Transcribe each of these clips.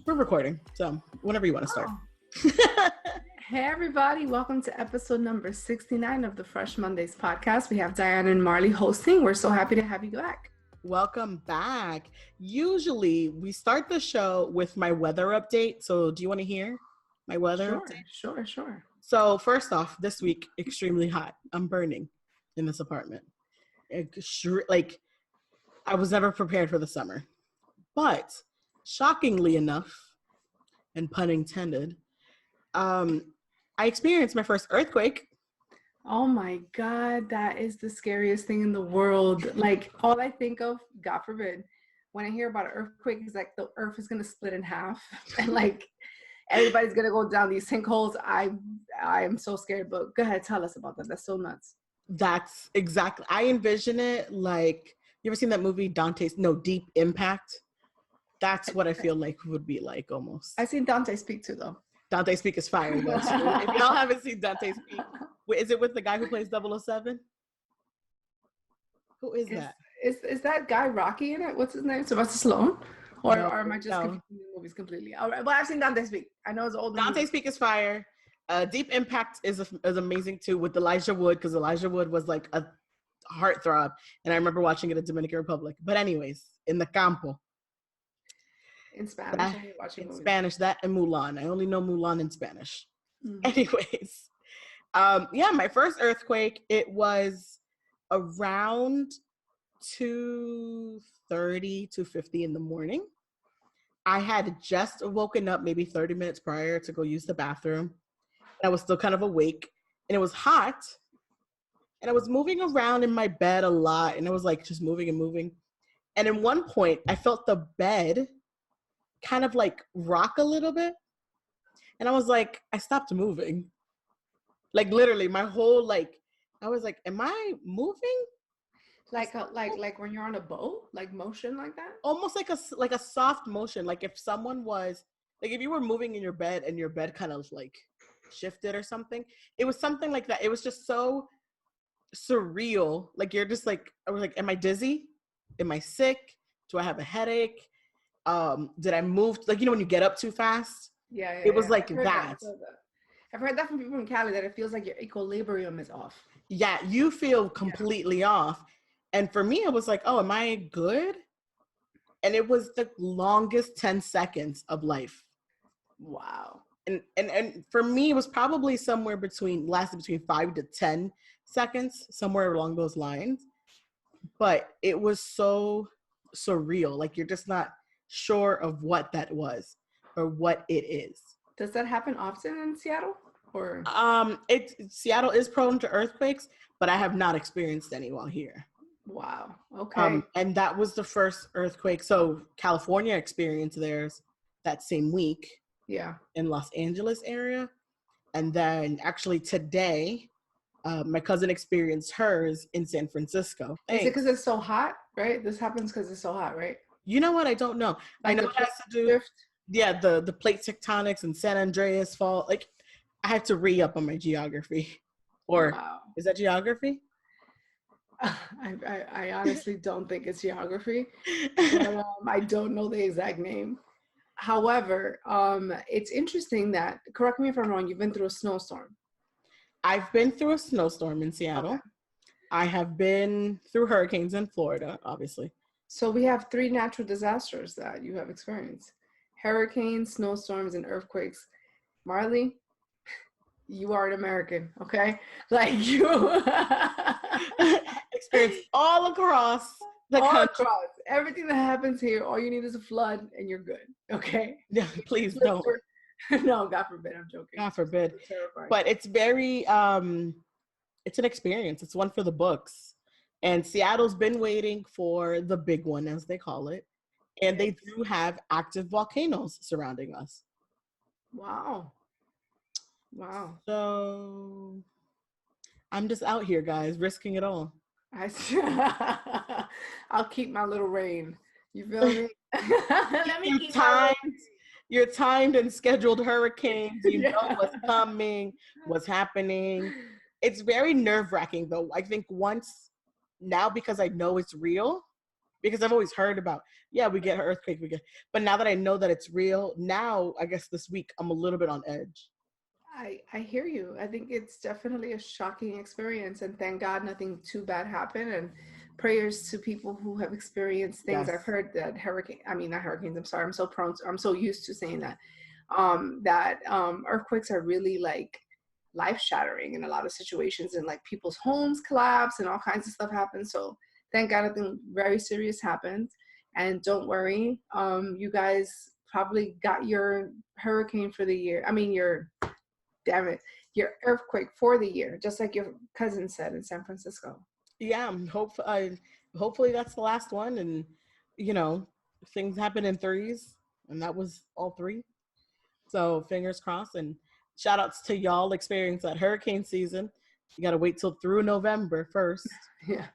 We're recording, so whenever you want to start. Oh. Hey everybody, welcome to episode number 69 of the Fresh Mondays podcast. We have Diana and Marley hosting. We're so happy to have you back. Welcome back. Usually we start the show with my weather update. So do you want to hear my weather update? Sure. So first off, this week, extremely hot. I'm burning in this apartment. Like, I was never prepared for the summer. But shockingly enough, and pun intended, I experienced my first earthquake. Oh my God, that is the scariest thing in the world. Like, all I think of, God forbid, when I hear about an earthquake is like the earth is going to split in half and like everybody's going to go down these sinkholes. I am so scared, but go ahead, tell us about that. That's so nuts. That's exactly, I envision it like, you ever seen that movie Deep Impact? That's what I feel like would be like almost. I've seen Dante Speak too, though. Dante Speak is fire, though. If y'all haven't seen Dante Speak, is it with the guy who plays 007? Who is that? Is that guy Rocky in it? What's his name? Sylvester Stallone? Or am I just confusing the movies completely? All right, but I've seen Dante Speak. I know it's old. Dante Speak is fire. Deep Impact is amazing too with Elijah Wood, because Elijah Wood was like a heartthrob, and I remember watching it in Dominican Republic. But anyways, in the campo. In Spanish? Spanish, that and Mulan. I only know Mulan in Spanish. Mm-hmm. Anyways, my first earthquake, it was around 2:30, 2:50 in the morning. I had just woken up maybe 30 minutes prior to go use the bathroom. I was still kind of awake, and it was hot, and I was moving around in my bed a lot, and it was like just moving and moving. And at one point, I felt the bed kind of like rock a little bit, and I was like, I stopped moving. Like literally, my whole I was like, am I moving? Like when you're on a boat, like motion like that? Almost like a soft motion. Like if someone was like, if you were moving in your bed and your bed kind of like shifted or something. It was something like that. It was just so surreal. Like you're just like, I was like, am I dizzy? Am I sick? Do I have a headache? Did I move? Like, you know, when you get up too fast? Yeah. It was like that. I've heard that from people in Cali, that it feels like your equilibrium is off. Yeah, you feel completely off. And for me, it was like, oh, am I good? And it was the longest 10 seconds of life. Wow. And for me, it was probably lasted between 5 to 10 seconds, somewhere along those lines. But it was so surreal. Like you're just not sure of what that was or what it is. Does that happen often in Seattle? Or Seattle is prone to earthquakes, but I have not experienced any while here. Wow. Okay. And that was the first earthquake. So California experienced theirs that same week. Yeah. In Los Angeles area. And then actually today, my cousin experienced hers in San Francisco. Is it because it's so hot, right? This happens because it's so hot, right? You know what? I don't know. Like I know it has to do, the plate tectonics and San Andreas fault. Like I have to re-up on my geography. Or Is that geography? I honestly don't think it's geography. But, I don't know the exact name. However, it's interesting that, correct me if I'm wrong, you've been through a snowstorm. I've been through a snowstorm in Seattle. Okay. I have been through hurricanes in Florida, obviously. So we have 3 natural disasters that you have experienced: hurricanes, snowstorms, and earthquakes. Marley, you are an American, okay? Like you experienced all across the country. Everything that happens here, all you need is a flood and you're good, okay? Yeah, please don't. No, God forbid, I'm joking. God forbid. But it's very, it's an experience. It's one for the books. And Seattle's been waiting for the big one, as they call it. And they do have active volcanoes surrounding us. Wow. So I'm just out here, guys, risking it all. I'll keep my little rain. You feel me? Your timed and scheduled hurricanes. You know what's coming, what's happening. It's very nerve-wracking, though. I think now because I know it's real, because I've always heard about, we get an earthquake, but now that I know that it's real, now I guess this week I'm a little bit on edge. I hear you. I think it's definitely a shocking experience, and thank God nothing too bad happened. And prayers to people who have experienced things. Yes. I've heard that not hurricanes. I'm sorry. I'm so used to saying that. Earthquakes are really like life shattering in a lot of situations, and like people's homes collapse and all kinds of stuff happens. So thank God nothing very serious happened. And don't worry, you guys probably got your hurricane for the year. Your earthquake for the year, just like your cousin said in San Francisco. Yeah, hopefully that's the last one, and things happen in threes, and that was all three. So fingers crossed, and shout outs to y'all experience that hurricane season. You got to wait till through November 1st. Yeah,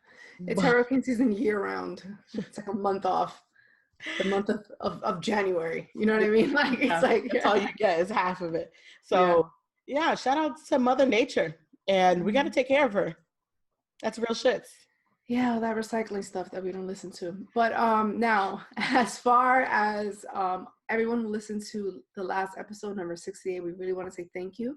it's hurricane season year round. It's like a month off. The month of January, you know what I mean? Like it's like that's all you get is half of it. So yeah, shout out to Mother Nature, and we got to take care of her. That's real shits. Yeah, that recycling stuff that we don't listen to. But now, as far as everyone who listened to the last episode, number 68, we really want to say thank you.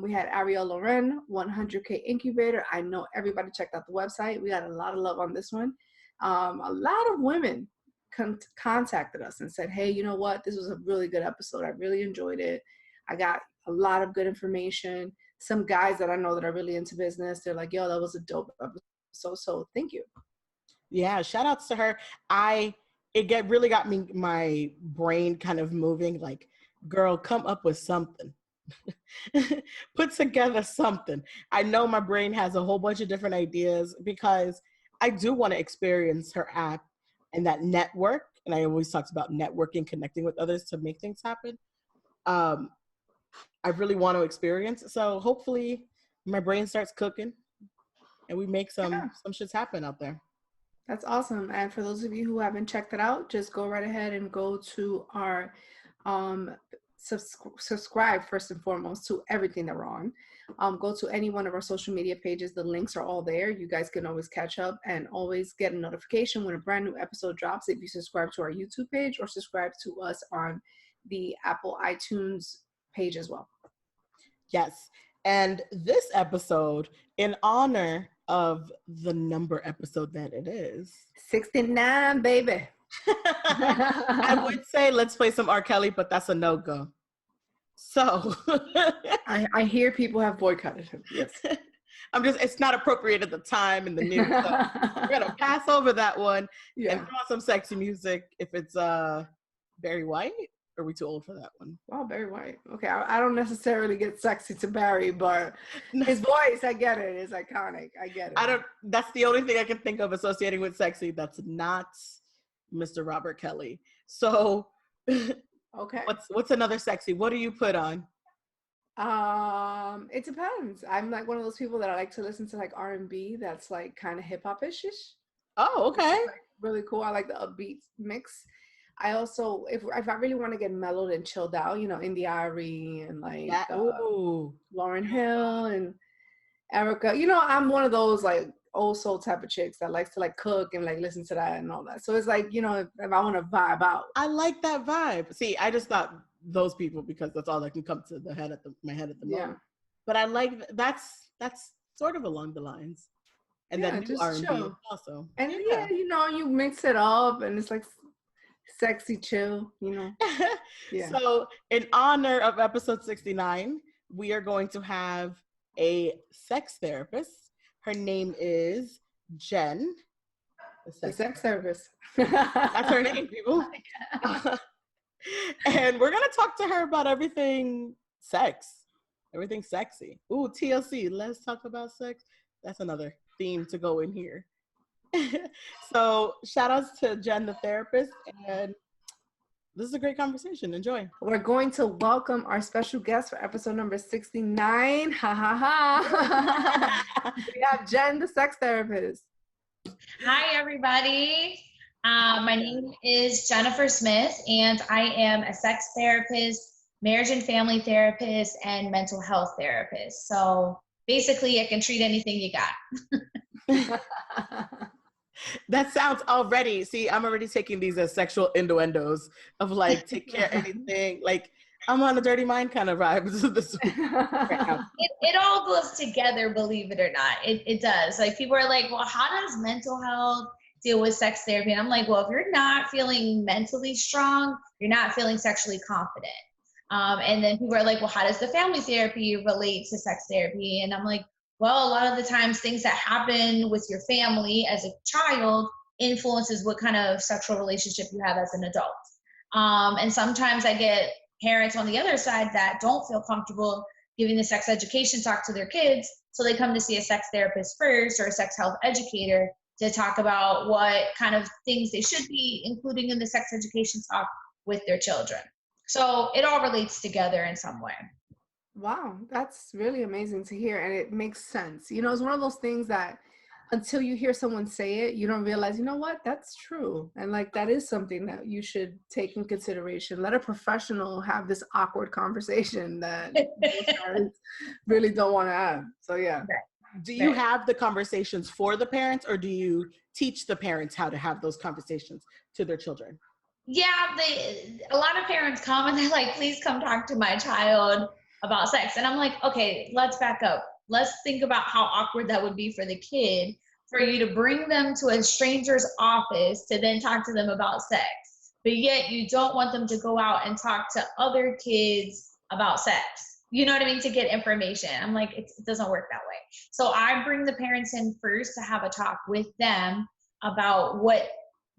We had Ariel Loren, 100K Incubator. I know everybody checked out the website. We got a lot of love on this one. A lot of women contacted us and said, hey, you know what? This was a really good episode. I really enjoyed it. I got a lot of good information. Some guys that I know that are really into business, they're like, yo, that was a dope episode. So thank you. Yeah, shout outs to her. It really got me, my brain kind of moving, like, girl, come up with something. Put together something. I know my brain has a whole bunch of different ideas because I do want to experience her app and that network. And I always talked about networking, connecting with others to make things happen. I really want to experience. So hopefully my brain starts cooking and we make some shits happen out there. That's awesome. And for those of you who haven't checked it out, just go right ahead and go to our subscribe first and foremost to everything that we're on. Go to any one of our social media pages. The links are all there. You guys can always catch up and always get a notification when a brand new episode drops if you subscribe to our YouTube page or subscribe to us on the Apple iTunes page as well. Yes. And this episode, in honor of the number episode that it is, 69, baby. I would say let's play some R. Kelly, but that's a no-go. So I hear people have boycotted him. Yes. It's not appropriate at the time in the news. So we're gonna pass over that one and throw on some sexy music. If it's Barry White, are we too old for that one? Wow, Barry White. Okay, I don't necessarily get sexy to Barry, but his voice, I get it. It's iconic. I get it. That's the only thing I can think of associating with sexy. That's not Mr. Robert Kelly. So okay. What's another sexy? What do you put on? It depends. I'm like one of those people that I like to listen to like R&B that's like kind of hip hop-ish. Oh, okay. Like really cool. I like the upbeat mix. I also, if I really want to get mellowed and chilled out, Indie Ari and like Lauryn Hill and Erica. I'm one of those like old soul type of chicks that likes to like cook and like listen to that and all that. So it's like, if I want to vibe out. I like that vibe. See, I just thought those people because that's all that can come to my head at the moment. Yeah. But I like that's sort of along the lines. And then new R&B also. And you mix it up and it's like sexy chill, Yeah. So in honor of episode 69, we are going to have a sex therapist. Her name is Jen. The sex therapist. That's her name, people. And we're going to talk to her about everything sex. Everything sexy. Ooh, TLC. Let's talk about sex. That's another theme to go in here. So shout outs to Jen, the therapist. And this is a great conversation. Enjoy. We're going to welcome our special guest for episode number 69. Ha ha ha. We have Jen, the sex therapist. Hi, everybody. My name is Jennifer Smith, and I am a sex therapist, marriage and family therapist, and mental health therapist. So basically, I can treat anything you got. That sounds already, see, I'm already taking these as sexual innuendos of like, take care of anything. Like, I'm on a dirty mind kind of vibe this week right now. It all goes together, believe it or not. It does. Like, people are like, well, how does mental health deal with sex therapy? And I'm like, well, if you're not feeling mentally strong, you're not feeling sexually confident. And then people are like, well, how does the family therapy relate to sex therapy? And I'm like, well, a lot of the times things that happen with your family as a child influences what kind of sexual relationship you have as an adult. And sometimes I get parents on the other side that don't feel comfortable giving the sex education talk to their kids, so they come to see a sex therapist first or a sex health educator to talk about what kind of things they should be including in the sex education talk with their children. So it all relates together in some way. Wow, that's really amazing to hear, and it makes sense. You know, it's one of those things that until you hear someone say it, you don't realize, you know what, that's true. And like, that is something that you should take in consideration. Let a professional have this awkward conversation that parents really don't want to have. So yeah. Do you have the conversations for the parents, or do you teach the parents how to have those conversations to their children? Yeah, a lot of parents come and they're like, please come talk to my child about sex. And I'm like, okay, let's back up. Let's think about how awkward that would be for the kid, for you to bring them to a stranger's office to then talk to them about sex. But yet you don't want them to go out and talk to other kids about sex. You know what I mean? To get information. I'm like, it doesn't work that way. So I bring the parents in first to have a talk with them about what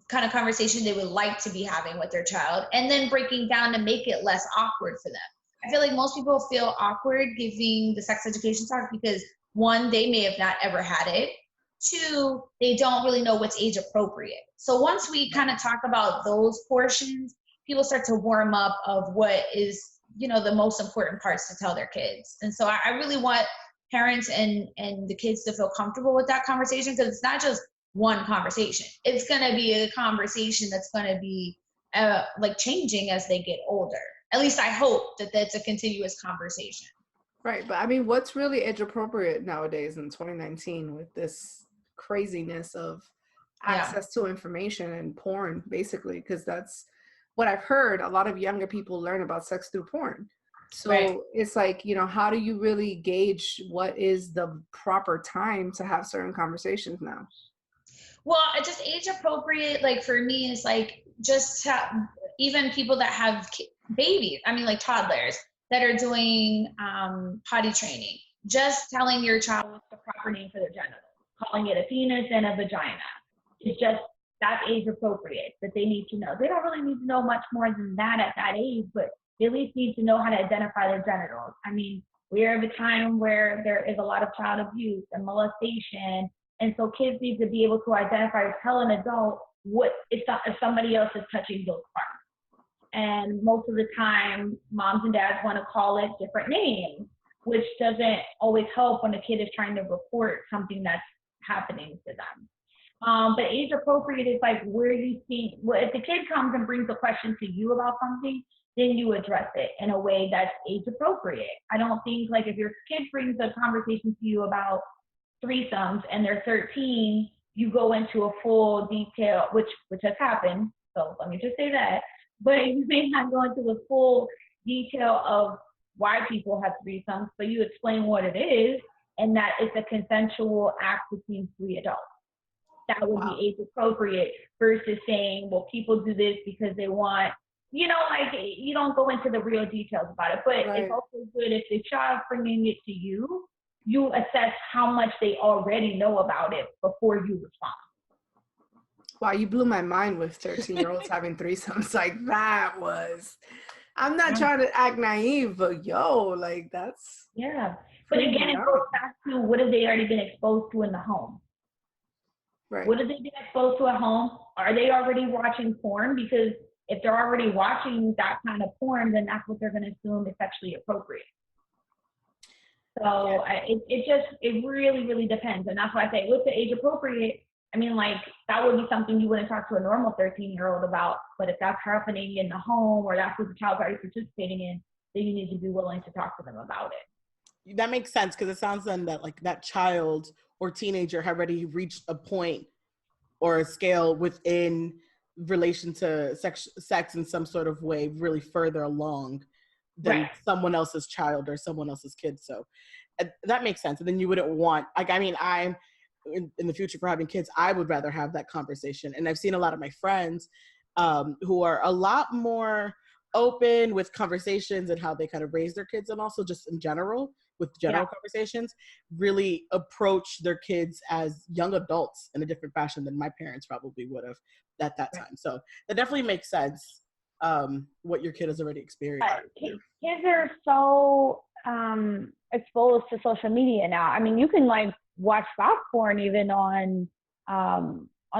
kind of conversation they would like to be having with their child, and then breaking down to make it less awkward for them. I feel like most people feel awkward giving the sex education talk because, one, they may have not ever had it. Two, they don't really know what's age appropriate. So once we kind of talk about those portions, people start to warm up of what is, you know, the most important parts to tell their kids. And so I really want parents and the kids to feel comfortable with that conversation, because it's not just one conversation. It's going to be a conversation that's going to be like changing as they get older. At least I hope that that's a continuous conversation. Right. But I mean, what's really age appropriate nowadays in 2019 with this craziness of access to information and porn, basically? Because that's what I've heard. A lot of younger people learn about sex through porn. So It's like, you know, how do you really gauge what is the proper time to have certain conversations now? Well, just age appropriate, like for me, is like just even people that have babies, I mean like toddlers that are doing potty training, just telling your child what's the proper name for their genitals, calling it a penis and a vagina. It's just, that's age appropriate, that they need to know. They don't really need to know much more than that at that age, but they at least need to know how to identify their genitals. I mean, we are at a time where there is a lot of child abuse and molestation. And so kids need to be able to identify or tell an adult what if somebody else is touching those parts. And most of the time, moms and dads want to call it different names, which doesn't always help when a kid is trying to report something that's happening to them. But age appropriate is like where you see, well, if the kid comes and brings a question to you about something, then you address it in a way that's age appropriate. I don't think like if your kid brings a conversation to you about threesomes and they're 13, you go into a full detail, which has happened. So let me just say that. But you may not go into the full detail of why people have threesomes, but you explain what it is and that it's a consensual act between three adults. That would be age appropriate versus saying, well, people do this because they want, you know, like you don't go into the real details about it. But it's also good if the child's bringing it to you, you assess how much they already know about it before you respond. Wow, you blew my mind with 13-year-olds having threesomes. Like that was, I'm not trying to act naive, but like that's. Yeah. But again, it goes back to what have they already been exposed to in the home? Right. What have they been exposed to at home? Are they already watching porn? Because if they're already watching that kind of porn, then that's what they're going to assume is sexually appropriate. So it really, really depends. And that's why I say with the age appropriate, I mean, like that would be something you wouldn't talk to a normal 13-year-old about. But if that's happening in the home or that's what the child's already participating in, then you need to be willing to talk to them about it. That makes sense, because it sounds then that like that child or teenager had already reached a point or a scale within relation to sex in some sort of way really further along than someone else's child or someone else's kid. So that makes sense. And then you wouldn't want, like, I mean, I'm in the future for having kids, I would rather have that conversation. And I've seen a lot of my friends who are a lot more open with conversations and how they kind of raise their kids, and also just in general with general conversations, really approach their kids as young adults in a different fashion than my parents probably would have at that time. So that definitely makes sense, what your kid has already experienced. Kids are so exposed to social media now. I mean, you can like watch soft porn even on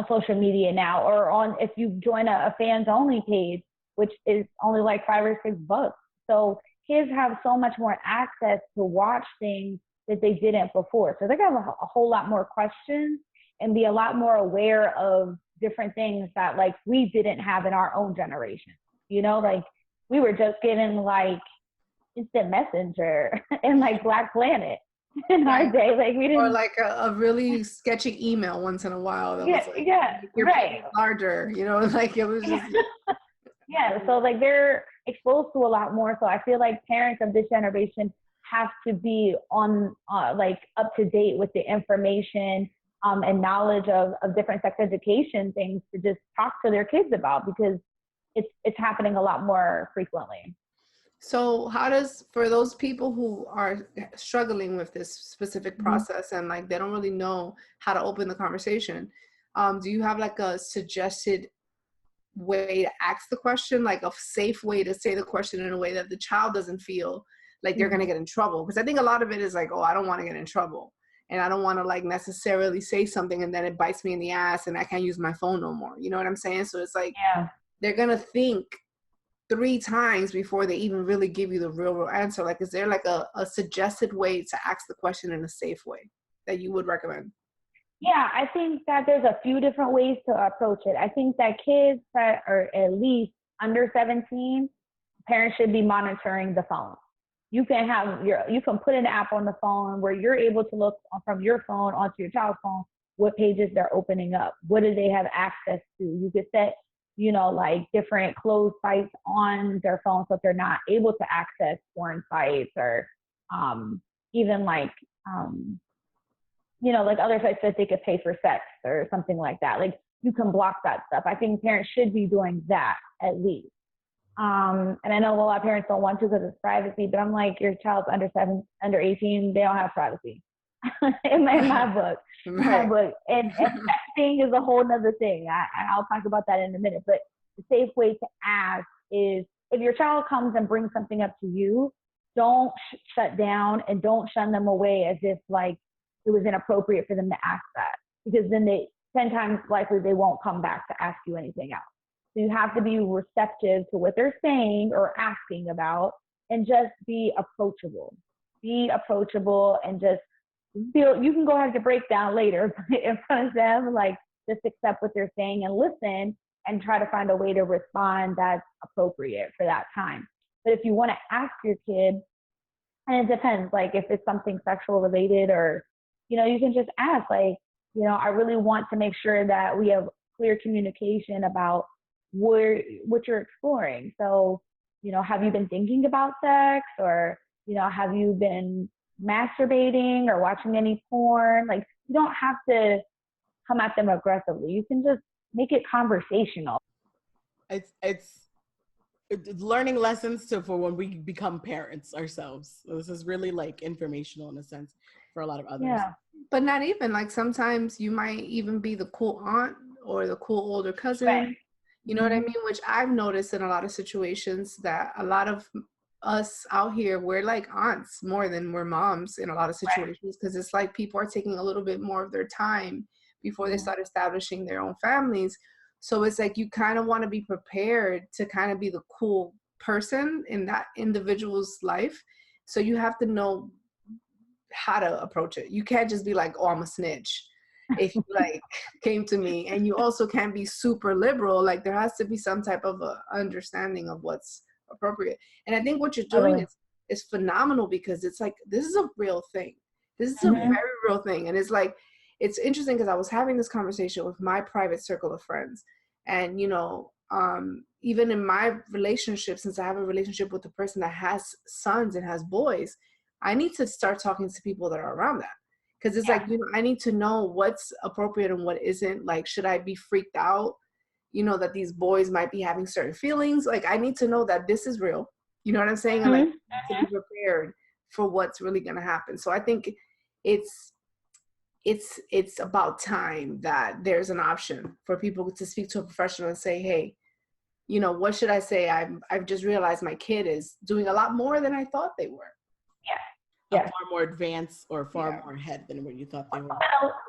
social media now, or on, if you join a fans only page, which is only like $5 or $6. So kids have so much more access to watch things that they didn't before. So they're gonna have a whole lot more questions and be a lot more aware of different things that like we didn't have in our own generation. You know, like we were just getting like instant messenger and like Black Planet in our day. Like we didn't, or like a really sketchy email once in a while that was like, your right, larger, you know, like it was just so like they're exposed to a lot more. So I feel like parents of this generation have to be on like up to date with the information and knowledge of different sex education things to just talk to their kids about, because it's happening a lot more frequently. So how does, for those people who are struggling with this specific process and like they don't really know how to open the conversation, do you have like a suggested way to ask the question, like a safe way to say the question in a way that the child doesn't feel like they're going to get in trouble? Because I think a lot of it is like, oh, I don't want to get in trouble, and I don't want to like necessarily say something and then it bites me in the ass and I can't use my phone no more. You know what I'm saying? So it's like, they're going to think 3 times before they even really give you the real answer. Like, is there like a suggested way to ask the question in a safe way that you would recommend? Yeah, I think that there's a few different ways to approach it. I think that kids that are at least under 17, parents should be monitoring the phone. You can put an app on the phone where you're able to look from your phone onto your child's phone what pages they're opening up. What do they have access to? You could set, you know, like different closed sites on their phone so that they're not able to access porn sites, or even like, you know, like other sites that they could pay for sex or something like that. Like you can block that stuff. I think parents should be doing that at least. And I know a lot of parents don't want to because it's privacy, but I'm like, your child's under 18, they don't have privacy. in my book. My book. And texting is a whole nother thing. I'll talk about that in a minute. But the safe way to ask is, if your child comes and brings something up to you, don't shut down and don't shun them away as if like it was inappropriate for them to ask that, because then 10 times likely they won't come back to ask you anything else. So you have to be receptive to what they're saying or asking about, and just be approachable. Be approachable and just feel, you can go have the breakdown later in front of them, like just accept what they're saying and listen and try to find a way to respond that's appropriate for that time. But if you want to ask your kid, and it depends, like if it's something sexual related, or, you know, you can just ask, like, you know, I really want to make sure that we have clear communication about what you're exploring. So, you know, have you been thinking about sex, or, you know, have you been masturbating or watching any porn? Like, you don't have to come at them aggressively. You can just make it conversational. It's learning lessons for when we become parents ourselves. So this is really like informational in a sense for a lot of others. Yeah. But not even, like sometimes you might even be the cool aunt or the cool older cousin. Right. You know what I mean? Which I've noticed in a lot of situations that a lot of us out here, we're like aunts more than we're moms in a lot of situations, because it's like people are taking a little bit more of their time before they start establishing their own families. So it's like you kind of want to be prepared to kind of be the cool person in that individual's life. So you have to know how to approach it. You can't just be like, oh, I'm a snitch if you like came to me. And you also can't be super liberal. Like there has to be some type of a understanding of what's appropriate. And I think what you're doing is phenomenal, because it's like, this is a real thing. This is a very real thing. And it's like, it's interesting because I was having this conversation with my private circle of friends, and even in my relationship, since I have a relationship with a person that has sons and has boys, I need to start talking to people that are around that. Because it's like, I need to know what's appropriate and what isn't. Like, should I be freaked out, that these boys might be having certain feelings? Like, I need to know that this is real. You know what I'm saying? And like, to be prepared for what's really going to happen. So I think it's about time that there's an option for people to speak to a professional and say, hey, what should I say? I've just realized my kid is doing a lot more than I thought they were. Far more advanced or far more ahead than what you thought they were.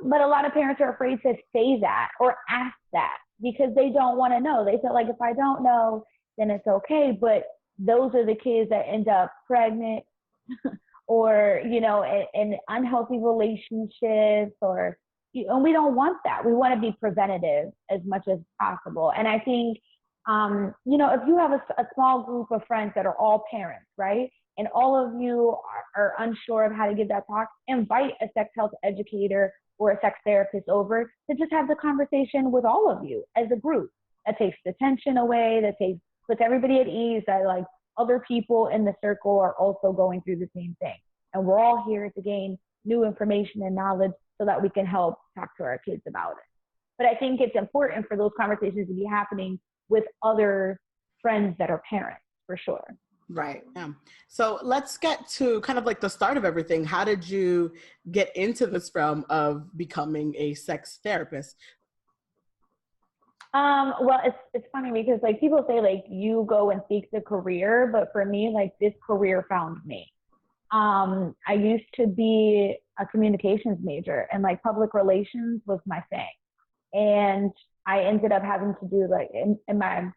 But a lot of parents are afraid to say that or ask that because they don't want to know. They feel like if I don't know, then it's okay. But those are the kids that end up pregnant or, in unhealthy relationships and we don't want that. We want to be preventative as much as possible. And I think, if you have a small group of friends that are all parents, right? And all of you are unsure of how to give that talk, invite a sex health educator or a sex therapist over to just have the conversation with all of you as a group. That takes the tension away, puts everybody at ease, that like other people in the circle are also going through the same thing. And we're all here to gain new information and knowledge so that we can help talk to our kids about it. But I think it's important for those conversations to be happening with other friends that are parents, for sure. Right. Yeah. So let's get to kind of like the start of everything. How did you get into this realm of becoming a sex therapist? Well, it's funny because like people say like you go and seek the career, but for me, like this career found me. I used to be a communications major and like public relations was my thing. And I ended up having to do like in my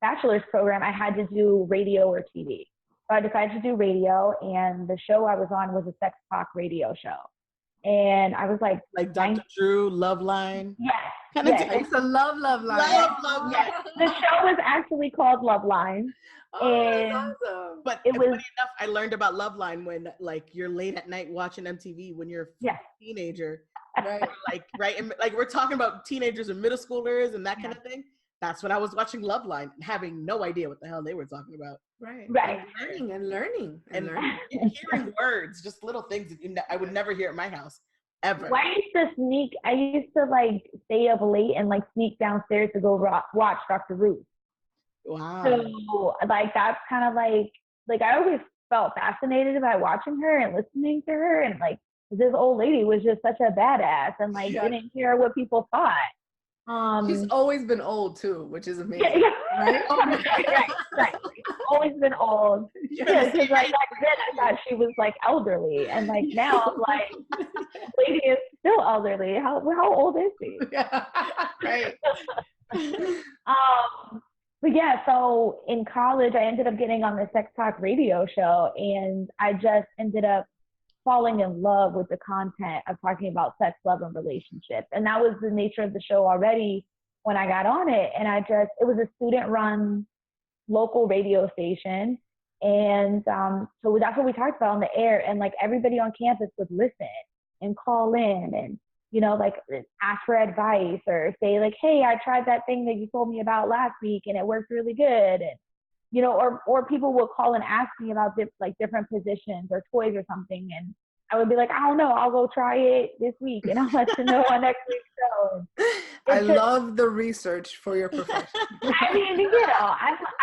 bachelor's program, I had to do radio or TV. So I decided to do radio, and the show I was on was a sex talk radio show. And I was like Dr. Drew, Loveline. Yes. It's a love line. Love line. The show was actually called Loveline. That's awesome. But it was funny enough, I learned about Loveline when like you're late at night watching MTV when you're a teenager. Right. And like we're talking about teenagers and middle schoolers and that kind of thing. That's when I was watching Loveline, having no idea what the hell they were talking about. Right. And learning. Hearing words, just little things that I would never hear at my house, ever. Well, I used to like stay up late and like sneak downstairs to go watch Dr. Ruth. Wow. So like that's kind of like I always felt fascinated by watching her and listening to her, and like this old lady was just such a badass and like didn't care what people thought. She's always been old too, which is amazing. Right? right. Always been old. Yeah, because like back then I thought she was like elderly, and like now I'm like, lady is still elderly. How old is she? Right. But yeah, so in college I ended up getting on the sex talk radio show, and I just ended up falling in love with the content of talking about sex, love, and relationships. And that was the nature of the show already when I got on it. And it was a student-run local radio station. And so that's what we talked about on the air. And like everybody on campus would listen and call in and, like ask for advice or say like, hey, I tried that thing that you told me about last week and it worked really good. And, or people will call and ask me about different positions or toys or something. And I would be like, I don't know, I'll go try it this week and I'll let you know on next week's show. I love the research for your profession. I mean,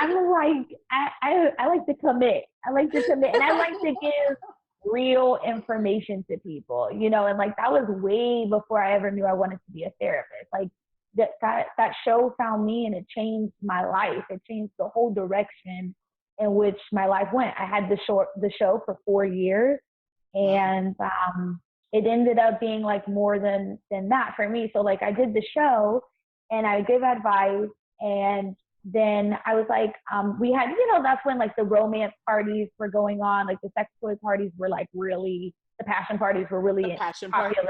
I'm like, I like to commit. And I like to give real information to people, and like that was way before I ever knew I wanted to be a therapist. Like that show found me and it changed my life. It changed the whole direction in which my life went. I had the show for 4 years, and it ended up being like more than that for me. So like I did the show and I give advice, and then I was like, we had, that's when like the romance parties were going on, like the sex toy parties were like really, the passion parties were really popular.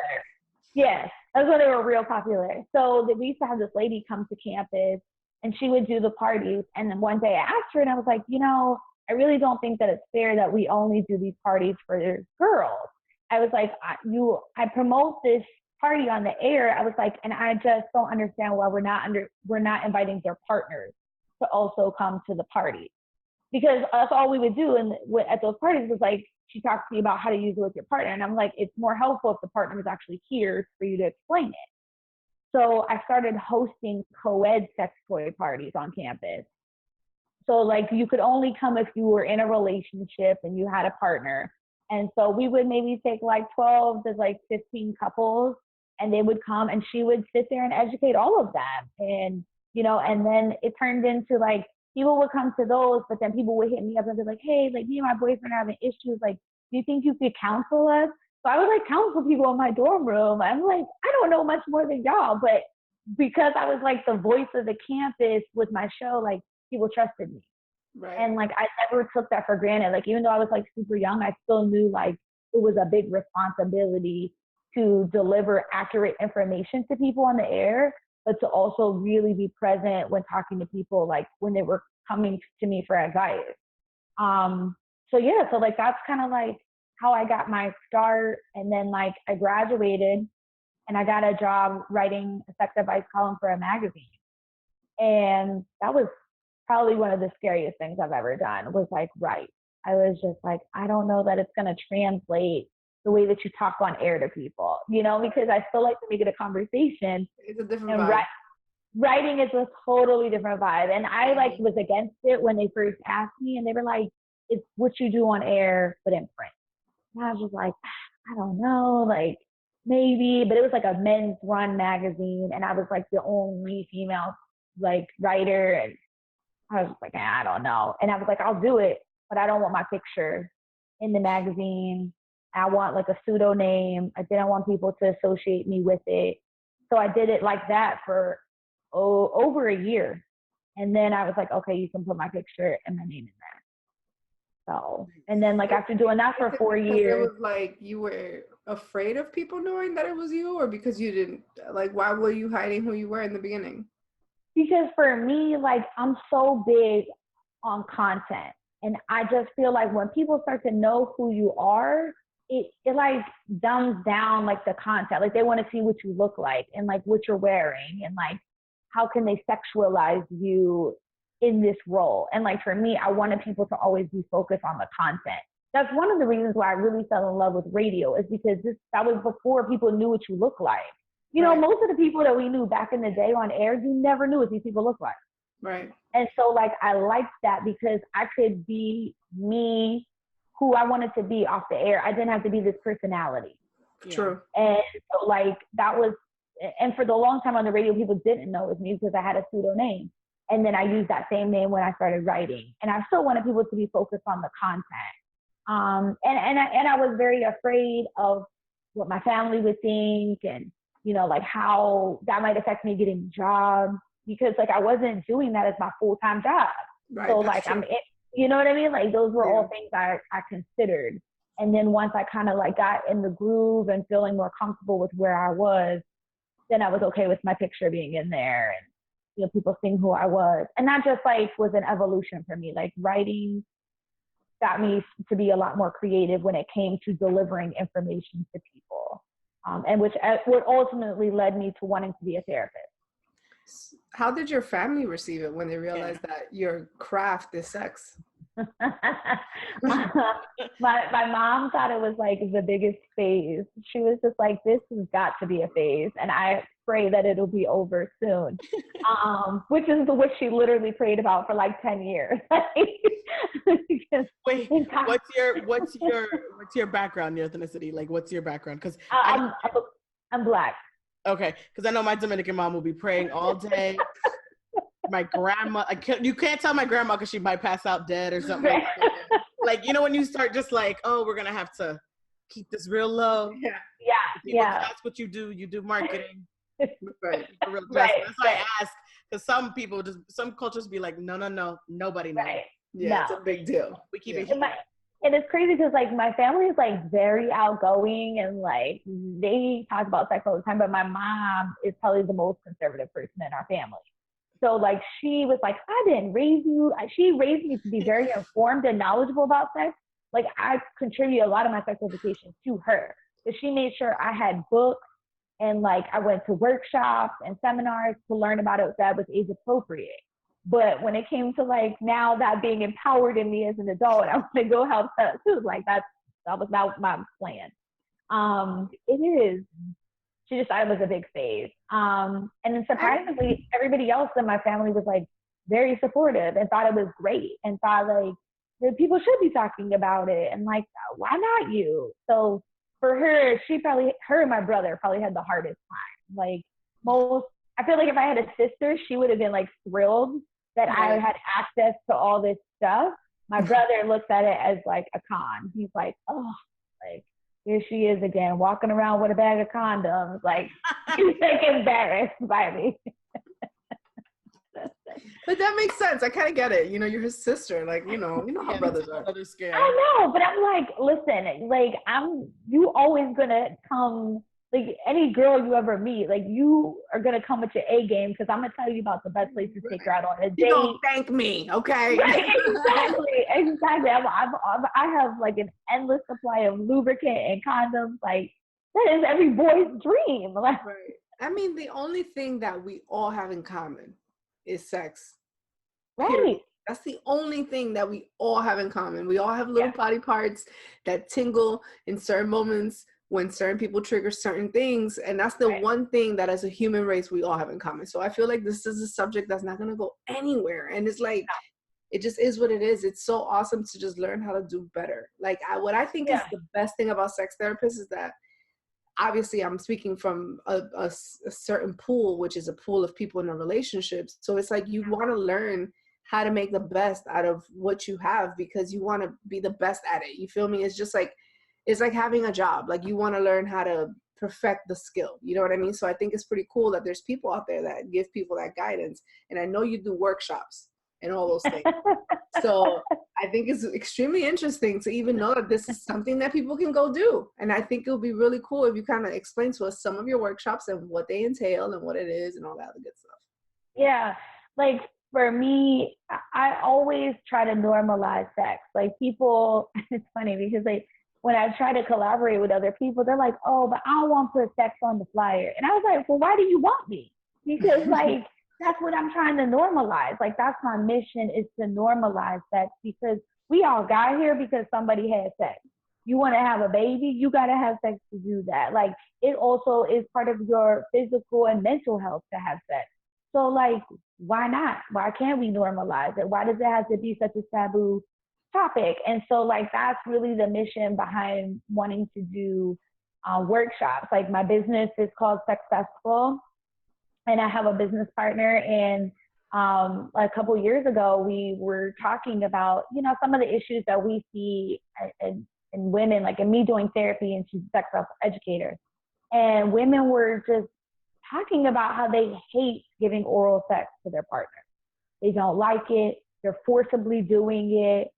Yes, that's when they were real popular. So we used to have this lady come to campus and she would do the parties. And then one day I asked her and I was like, I really don't think that it's fair that we only do these parties for girls. I was like, I promote this party on the air. I was like, and I just don't understand why we're not inviting their partners to also come to the party, because that's all we would do. And at those parties was like, she talks to me about how to use it with your partner. And I'm like, it's more helpful if the partner is actually here for you to explain it. So I started hosting co-ed sex toy parties on campus. So like you could only come if you were in a relationship and you had a partner. And so we would maybe take like 12 to like 15 couples, and they would come and she would sit there and educate all of them. And, you know, and then it turned into like, people would come to those, but then people would hit me up and be like, hey, like me and my boyfriend are having issues. Like, do you think you could counsel us? So I would like counsel people in my dorm room. I'm like, I don't know much more than y'all, but because I was like the voice of the campus with my show, like people trusted me. Right. And like, I never took that for granted. Like, even though I was like super young, I still knew like it was a big responsibility to deliver accurate information to people on the air, but to also really be present when talking to people, like when they were coming to me for advice. So yeah, so like that's kind of like how I got my start. And then like I graduated and I got a job writing a sex advice column for a magazine. And that was probably one of the scariest things I've ever done, was like, I was just like, I don't know that it's going to translate the way that you talk on air to people, you know, because I still like to make it a conversation. It's a different vibe. Writing is a totally different vibe. And I like was against it when they first asked me, and they were like, it's what you do on air, but in print. And I was just like, I don't know, like maybe, but it was like a men's run magazine. And I was like the only female like writer. And I was just like, I don't know. And I was like, I'll do it, but I don't want my picture in the magazine. I want like a pseudonym. I didn't want people to associate me with it. So I did it like that for over a year. And then I was like, okay, you can put my picture and my name in there. So, and then like after doing that for 4 years. It was like you were afraid of people knowing that it was you, or because you didn't, like, why were you hiding who you were in the beginning? Because for me, like I'm so big on content. And I just feel like when people start to know who you are, it like dumbs down like the content. Like they want to see what you look like and like what you're wearing and like how can they sexualize you in this role. And like for me, I wanted people to always be focused on the content. That's one of the reasons why I really fell in love with radio, is because that was before people knew what you look like. You know, most of the people that we knew back in the day on air, you never knew what these people look like. Right. And so like I liked that because I could be me, who I wanted to be off the air. I didn't have to be this personality. True. And so like that was, and for the long time on the radio, people didn't know it was me because I had a pseudonym. And then I used that same name when I started writing. And I still wanted people to be focused on the content. And I was very afraid of what my family would think, and you know, like how that might affect me getting jobs, because like I wasn't doing that as my full-time job. Right, so like true. You know what I mean? Like those were all things I considered. And then once I kind of like got in the groove and feeling more comfortable with where I was, then I was okay with my picture being in there and, you know, people seeing who I was. And that just like was an evolution for me. Like writing got me to be a lot more creative when it came to delivering information to people. And which ultimately led me to wanting to be a therapist. How did your family receive it when they realized that your craft is sex? my mom thought it was like the biggest phase. She was just like, this has got to be a phase, and I pray that it'll be over soon. Which is what she literally prayed about for like 10 years. Wait, what's your background, your ethnicity? Like, what's your background? Because I'm Black. Okay, because I know my Dominican mom will be praying all day. My grandma, you can't tell my grandma because she might pass out dead or something. Like, you know, when you start just like, oh, we're gonna have to keep this real low. Yeah. That's what you do. You do marketing. Right. Real right. That's why I ask, because some cultures be like, no, nobody knows. Right. Yeah, it's a big deal. We keep it. And it's crazy because like my family is like very outgoing and like they talk about sex all the time, but my mom is probably the most conservative person in our family. So like she was like, I didn't raise you. She raised me to be very informed and knowledgeable about sex. Like I contribute a lot of my sex education to her. So she made sure I had books And like I went to workshops and seminars to learn about it that was age appropriate. But when it came to like now that being empowered in me as an adult, I want to go help her too. Like that was not my plan. It is. She just thought it was a big phase. And then surprisingly, everybody else in my family was like very supportive and thought it was great and thought like that people should be talking about it and like, why not you? So for her, her and my brother probably had the hardest time. Like I feel like if I had a sister, she would have been like thrilled that I had access to all this stuff. My brother looks at it as like a con. He's like, oh, like, here she is again, walking around with a bag of condoms. Like, he's like embarrassed by me. But that makes sense. I kind of get it. You know, you're his sister. Like, you know how brothers are. I know, but I'm like, listen, like, you always gonna come, like, any girl you ever meet, like, you are gonna come with your A game because I'm gonna tell you about the best place to take her out on a date. You don't thank me, okay? Right, exactly. I have like an endless supply of lubricant and condoms. Like, that is every boy's dream. Like, right. I mean, the only thing that we all have in common is sex. Right. Period. That's the only thing that we all have in common. We all have little body parts that tingle in certain moments when certain people trigger certain things. And that's the one thing that as a human race, we all have in common. So I feel like this is a subject that's not going to go anywhere. And it's like, it just is what it is. It's so awesome to just learn how to do better. Like what I think is the best thing about sex therapists is that obviously I'm speaking from a certain pool, which is a pool of people in a relationship. So it's like you want to learn how to make the best out of what you have because you want to be the best at it. You feel me? It's just like, it's like having a job. Like you want to learn how to perfect the skill. You know what I mean? So I think it's pretty cool that there's people out there that give people that guidance. And I know you do workshops and all those things. So I think it's extremely interesting to even know that this is something that people can go do. And I think it'll be really cool if you kind of explain to us some of your workshops and what they entail and what it is and all that other good stuff. Yeah. Like for me, I always try to normalize sex. Like people, it's funny because like when I try to collaborate with other people, they're like, oh, but I don't want to put sex on the flyer. And I was like, well, why do you want me? Because like, that's what I'm trying to normalize. Like that's my mission, is to normalize sex, because we all got here because somebody had sex. You want to have a baby, you got to have sex to do that. Like it also is part of your physical and mental health to have sex. So like, why not? Why can't we normalize it? Why does it have to be such a taboo topic? And so like, that's really the mission behind wanting to do workshops. Like my business is called Sexessful, and I have a business partner. And a couple of years ago, we were talking about, you know, some of the issues that we see in women, like in me doing therapy, and she's a sexual educator. And women were just talking about how they hate giving oral sex to their partner. They don't like it. They're forcibly doing it.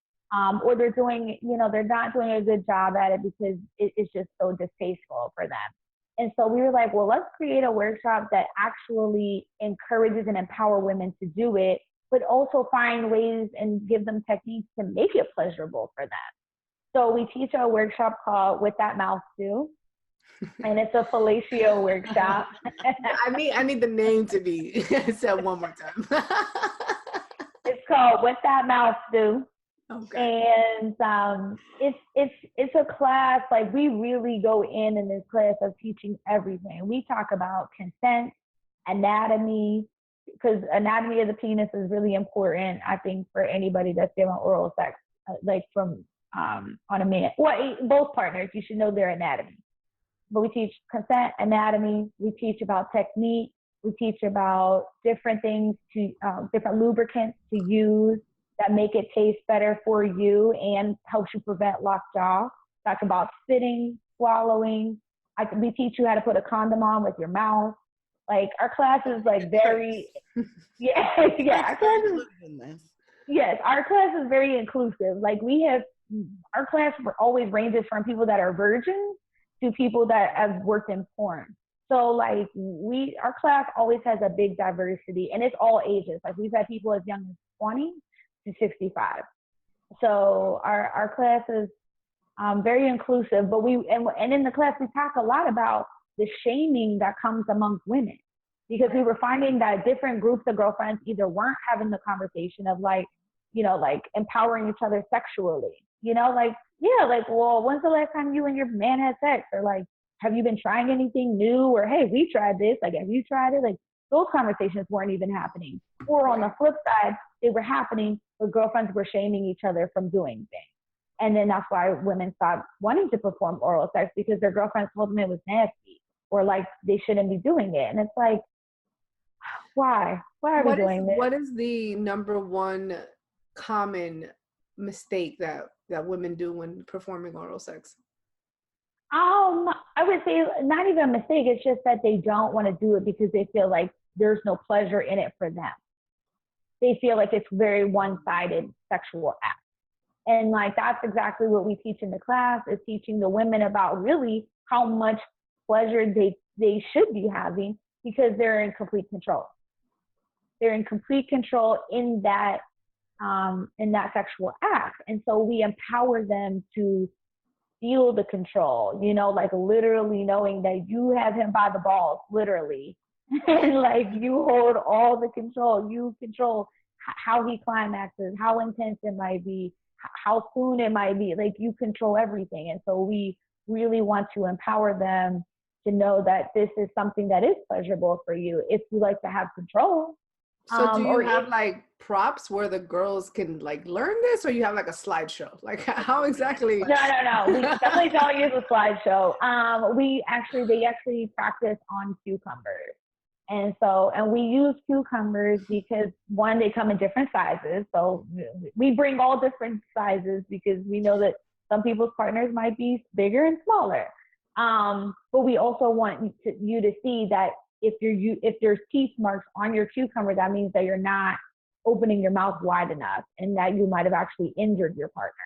Or they're doing, you know, they're not doing a good job at it because it's just so distasteful for them. And so we were like, well, let's create a workshop that actually encourages and empower women to do it, but also find ways and give them techniques to make it pleasurable for them. So we teach a workshop called With That Mouth Do. And it's a fellatio workshop. I need the name to be said one more time. It's called With That Mouth Do. Okay. And it's a class, like we really go in this class of teaching everything. We talk about consent, anatomy, because anatomy of the penis is really important, I think, for anybody that's giving oral sex, like from on a man. Well, both partners, you should know their anatomy. But we teach consent, anatomy. We teach about technique. We teach about different things different lubricants to use that make it taste better for you and helps you prevent lockjaw. Talk about spitting, swallowing. We teach you how to put a condom on with your mouth. Like our class is like very, our class is very inclusive. Like our class always ranges from people that are virgins to people that have worked in porn. So like our class always has a big diversity, and it's all ages. Like we've had people as young as 20 to 65. So our class is very inclusive, but and in the class we talk a lot about the shaming that comes amongst women, because we were finding that different groups of girlfriends either weren't having the conversation of like, you know, like empowering each other sexually, you know, like, yeah, like, well, when's the last time you and your man had sex? Or like, have you been trying anything new? Or, hey, we tried this. Like, have you tried it? Like, those conversations weren't even happening. Or on the flip side, they were happening, but girlfriends were shaming each other from doing things. And then that's why women stopped wanting to perform oral sex, because their girlfriends told them it was nasty, or like they shouldn't be doing it. And it's like, why? Why are we doing this? What is the number one common mistake that women do when performing oral sex? I would say not even a mistake. It's just that they don't want to do it because they feel like there's no pleasure in it for them. They feel like it's very one-sided sexual act. And like, that's exactly what we teach in the class, is teaching the women about really how much pleasure they should be having, because they're in complete control. They're in complete control in that sexual act. And so we empower them to feel the control, you know, like literally knowing that you have him by the balls, literally. And like, you hold all the control. You control how he climaxes, how intense it might be, how soon it might be. Like, you control everything. And so we really want to empower them to know that this is something that is pleasurable for you if you like to have control. So do you have like props where the girls can like learn this, or you have like a slideshow? Like, how exactly? No. We definitely don't use a slideshow. They actually practice on cucumbers. And we use cucumbers because, one, they come in different sizes. So we bring all different sizes because we know that some people's partners might be bigger and smaller. But we also want you to see that if there's teeth marks on your cucumber, that means that you're not opening your mouth wide enough, and that you might have actually injured your partner.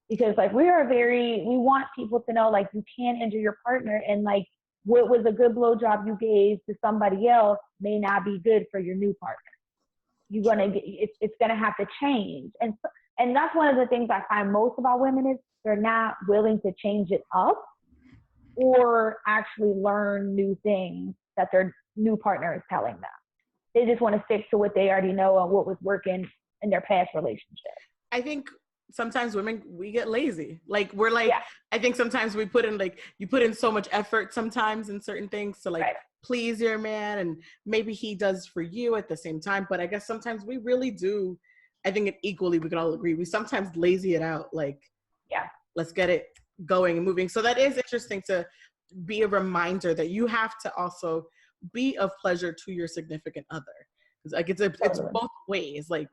Because like, we want people to know, like, you can injure your partner, and like, what was a good blowjob you gave to somebody else may not be good for your new partner. It's gonna have to change. And that's one of the things I find most about women, is they're not willing to change it up or actually learn new things that their new partner is telling them. They just want to stick to what they already know and what was working in their past relationship. I think sometimes women, we get lazy. Like, we're like, yeah. I think sometimes we put in, like, you put in so much effort sometimes in certain things to like please your man, and maybe he does for you at the same time. But I guess sometimes we really do, I think equally, we can all agree, we sometimes lazy it out. Like, let's get it going and moving. So that is interesting to be a reminder that you have to also be of pleasure to your significant other. Like, it's both ways. Like,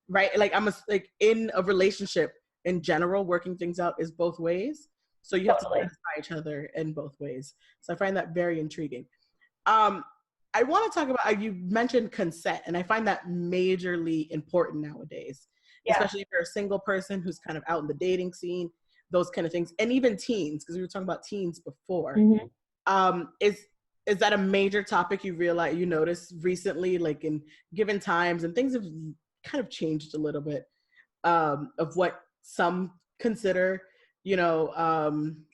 right? Like, like in a relationship in general, working things out is both ways. So you have to satisfy each other in both ways. So I find that very intriguing. I want to talk about, you mentioned consent, and I find that majorly important nowadays, especially if you're a single person who's kind of out in the dating scene, those kind of things, and even teens, because we were talking about teens before. Mm-hmm. Is that a major topic you noticed recently, like in given times, and things have kind of changed a little bit, of what some consider,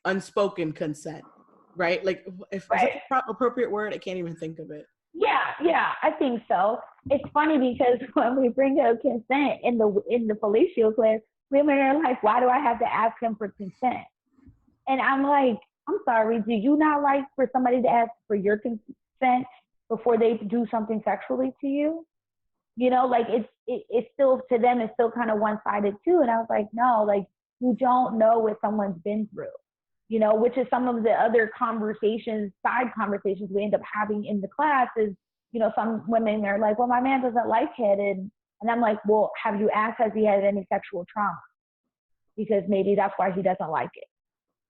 unspoken consent, right? Like, is that the appropriate word? I can't even think of it. Yeah, I think so. It's funny because when we bring up consent in the fellatio class, women are like, why do I have to ask him for consent? And I'm like, I'm sorry, do you not like for somebody to ask for your consent before they do something sexually to you? Like, it's still, to them, it's still kind of one-sided too. And I was like, no, like, you don't know what someone's been through, which is some of the other side conversations we end up having in the class is, some women are like, well, my man doesn't like head. And I'm like, well, have you asked, has he had any sexual trauma? Because maybe that's why he doesn't like it.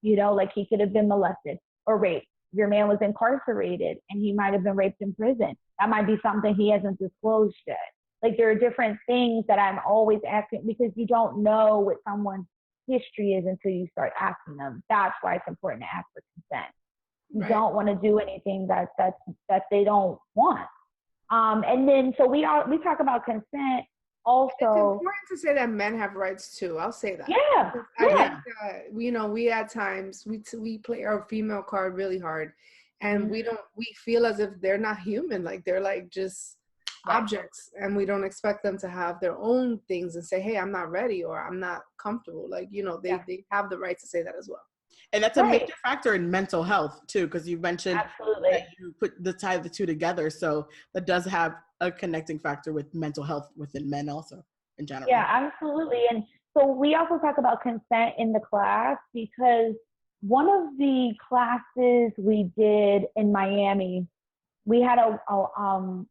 Like, he could have been molested or raped. Your man was incarcerated and he might have been raped in prison. That might be something he hasn't disclosed yet. Like, there are different things that I'm always asking, because you don't know what someone's history is until you start asking them. That's why it's important to ask for consent. You don't want to do anything that they don't want. And then, so we talk about consent. Also, it's important to say that men have rights too. I'll say that. I think we at times we play our female card really hard, And we feel as if they're not human, like they're like just objects, and we don't expect them to have their own things and say, hey, I'm not ready or I'm not comfortable. Like, you know, they have the right to say that as well. And that's a major factor in mental health too, because you mentioned that you put tie the two together. So that does have a connecting factor with mental health within men also in general. Yeah, absolutely. And so we also talk about consent in the class, because one of the classes we did in Miami, we had a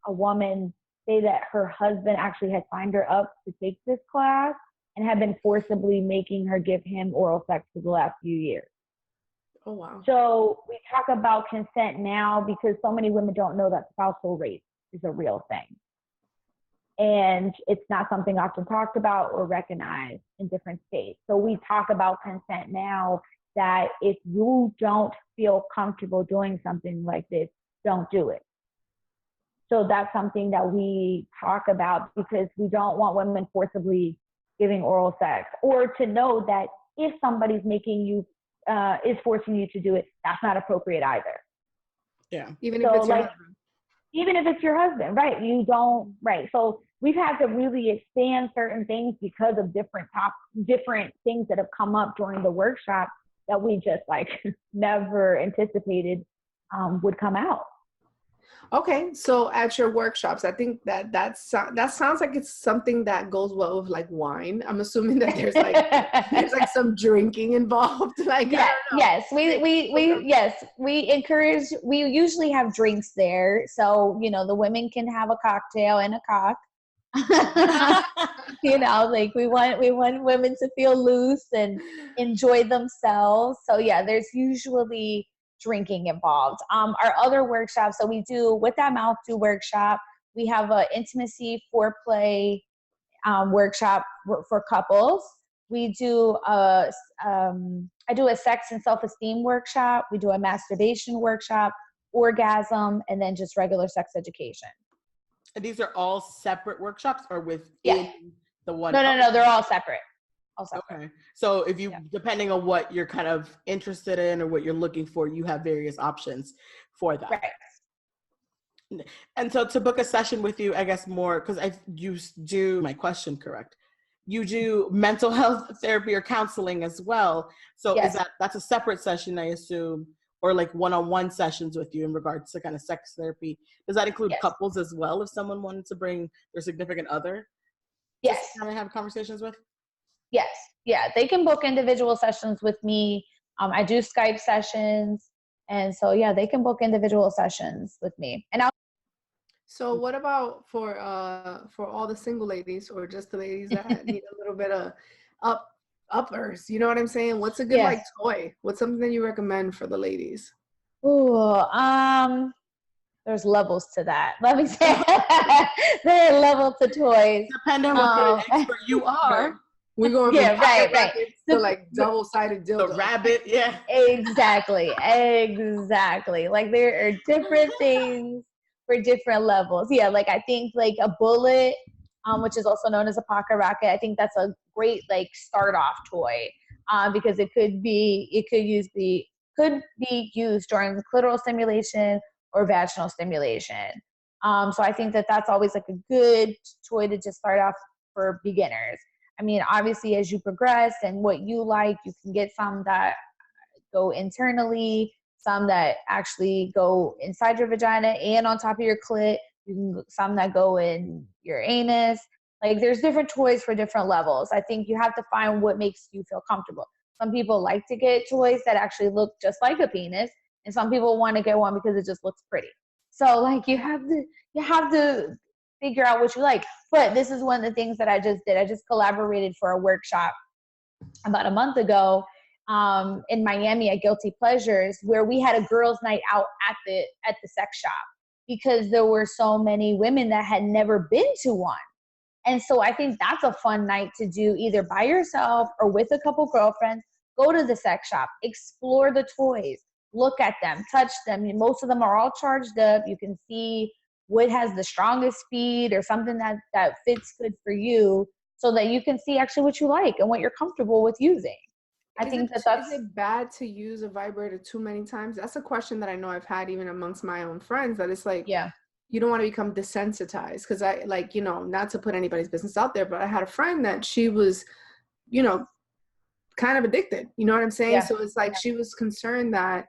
woman say that her husband actually had signed her up to take this class and had been forcibly making her give him oral sex for the last few years. Oh, wow. So we talk about consent now because so many women don't know that spousal rape is a real thing. And it's not something often talked about or recognized in different states. So we talk about consent now, that if you don't feel comfortable doing something like this, don't do it. So that's something that we talk about, because we don't want women forcibly giving oral sex, or to know that if somebody's making you, is forcing you to do it, that's not appropriate either. Yeah. Even if it's your husband. Even if it's your husband, right? You don't, right. So we've had to really expand certain things because of different things that have come up during the workshop that we just like never anticipated would come out. Okay, so at your workshops, I think that sounds like it's something that goes well with like wine. I'm assuming that there's like some drinking involved. Like, yes, we encourage. We usually have drinks there, so you know the women can have a cocktail and a cock. You know, like we want women to feel loose and enjoy themselves. So yeah, there's usually drinking involved. Our other workshops, so we do With That Mouth Do workshop. We have a intimacy foreplay workshop for couples. We do I do a sex and self-esteem workshop. We do a masturbation workshop, orgasm, and then just regular sex education. And these are all separate workshops, or within the one? No, they're all separate. Okay. So if you, depending on what you're kind of interested in or what you're looking for, you have various options for that. Right. And so to book a session with you, I guess more, because you do, my question correct, you do mental health therapy or counseling as well. So that's a separate session, I assume, or like one-on-one sessions with you in regards to kind of sex therapy. Does that include couples as well, if someone wanted to bring their significant other? Yes. To kind of have conversations with? Yes. Yeah. They can book individual sessions with me. I do Skype sessions. And so, yeah, they can book individual sessions with me. So what about for all the single ladies, or just the ladies that need a little bit of uppers? You know what I'm saying? What's a good like toy? What's something that you recommend for the ladies? Ooh, there's levels to that. Let me say there are levels to toys. Depending on what kind of expert you are. We're going from right. to like double-sided dildo. The rabbit, Exactly. Like there are different things for different levels. Yeah, like I think like a bullet, which is also known as a pocket rocket, I think that's a great like start-off toy, because it could be used during the clitoral stimulation or vaginal stimulation. So I think that's always like a good toy to just start off for beginners. I mean, obviously, as you progress and what you like, you can get some that go internally, some that actually go inside your vagina and on top of your clit. You can some that go in your anus. Like, there's different toys for different levels. I think you have to find what makes you feel comfortable. Some people like to get toys that actually look just like a penis, and some people want to get one because it just looks pretty. So, like, you have to figure out what you like. But this is one of the things that I just did. I just collaborated for a workshop about a month ago in Miami at Guilty Pleasures, where we had a girls' night out at the sex shop, because there were so many women that had never been to one. And so I think that's a fun night to do either by yourself or with a couple girlfriends. Go to the sex shop, explore the toys, look at them, touch them. Most of them are all charged up. You can see what has the strongest speed or something that fits good for you, so that you can see actually what you like and what you're comfortable with using. I think that's. Is it bad to use a vibrator too many times? That's a question that I know I've had even amongst my own friends, that it's like, yeah, you don't want to become desensitized. Because I, like, you know, not to put anybody's business out there, but I had a friend that she was, you know, kind of addicted. You know what I'm saying? Yeah. So it's like she was concerned that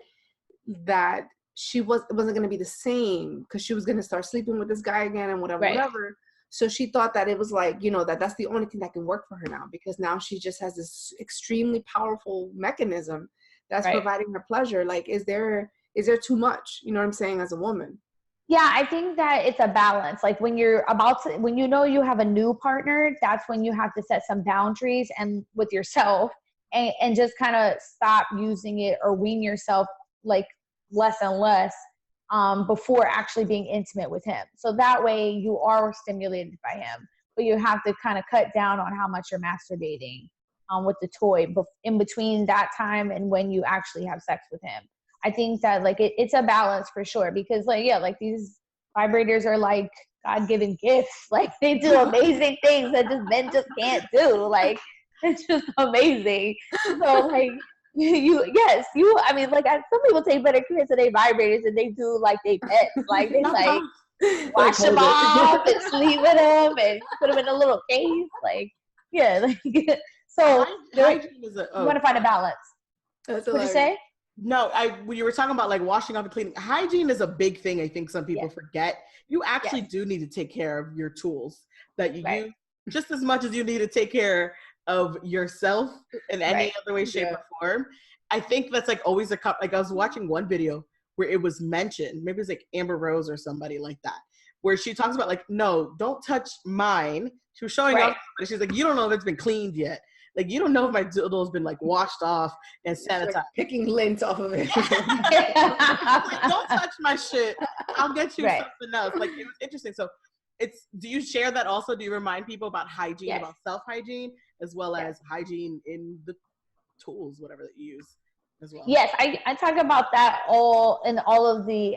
it wasn't going to be the same, because she was going to start sleeping with this guy again and whatever, whatever. So she thought that it was like, you know, that's the only thing that can work for her now, because now she just has this extremely powerful mechanism that's providing her pleasure. Like, is there too much? You know what I'm saying? As a woman. Yeah, I think that it's a balance. Like when you know you have a new partner, that's when you have to set some boundaries and with yourself and just kind of stop using it or wean yourself like less and less before actually being intimate with him. So that way you are stimulated by him, but you have to kind of cut down on how much you're masturbating with the toy in between that time and when you actually have sex with him. I think that like it's a balance for sure, because like, yeah, like these vibrators are like God-given gifts. Like they do amazing things that just men just can't do. Like it's just amazing. So like I mean, like some people take better care of their vibrators than they do like they pets. Like they like wash them off and sleep with them and put them in a little case. Like yeah, like so hygiene is you want to find a balance. What'd you say? No, when you were talking about like washing off and cleaning, hygiene is a big thing. I think some people forget. You actually do need to take care of your tools that you use just as much as you need to take care of yourself in any other way, shape, or form. I think that's like always like I was watching one video where it was mentioned, maybe it was like Amber Rose or somebody like that, where she talks about like, no, don't touch mine. She was showing off, but she's like, you don't know if it's been cleaned yet. Like, you don't know if my dildo's been like washed off and sanitized. Like picking lint off of it. Like, don't touch my shit. I'll get you something else. Like, it was interesting. So do you share that also? Do you remind people about hygiene, about self-hygiene, as well as hygiene in the tools, whatever that you use as well? Yes, I talk about that in all of the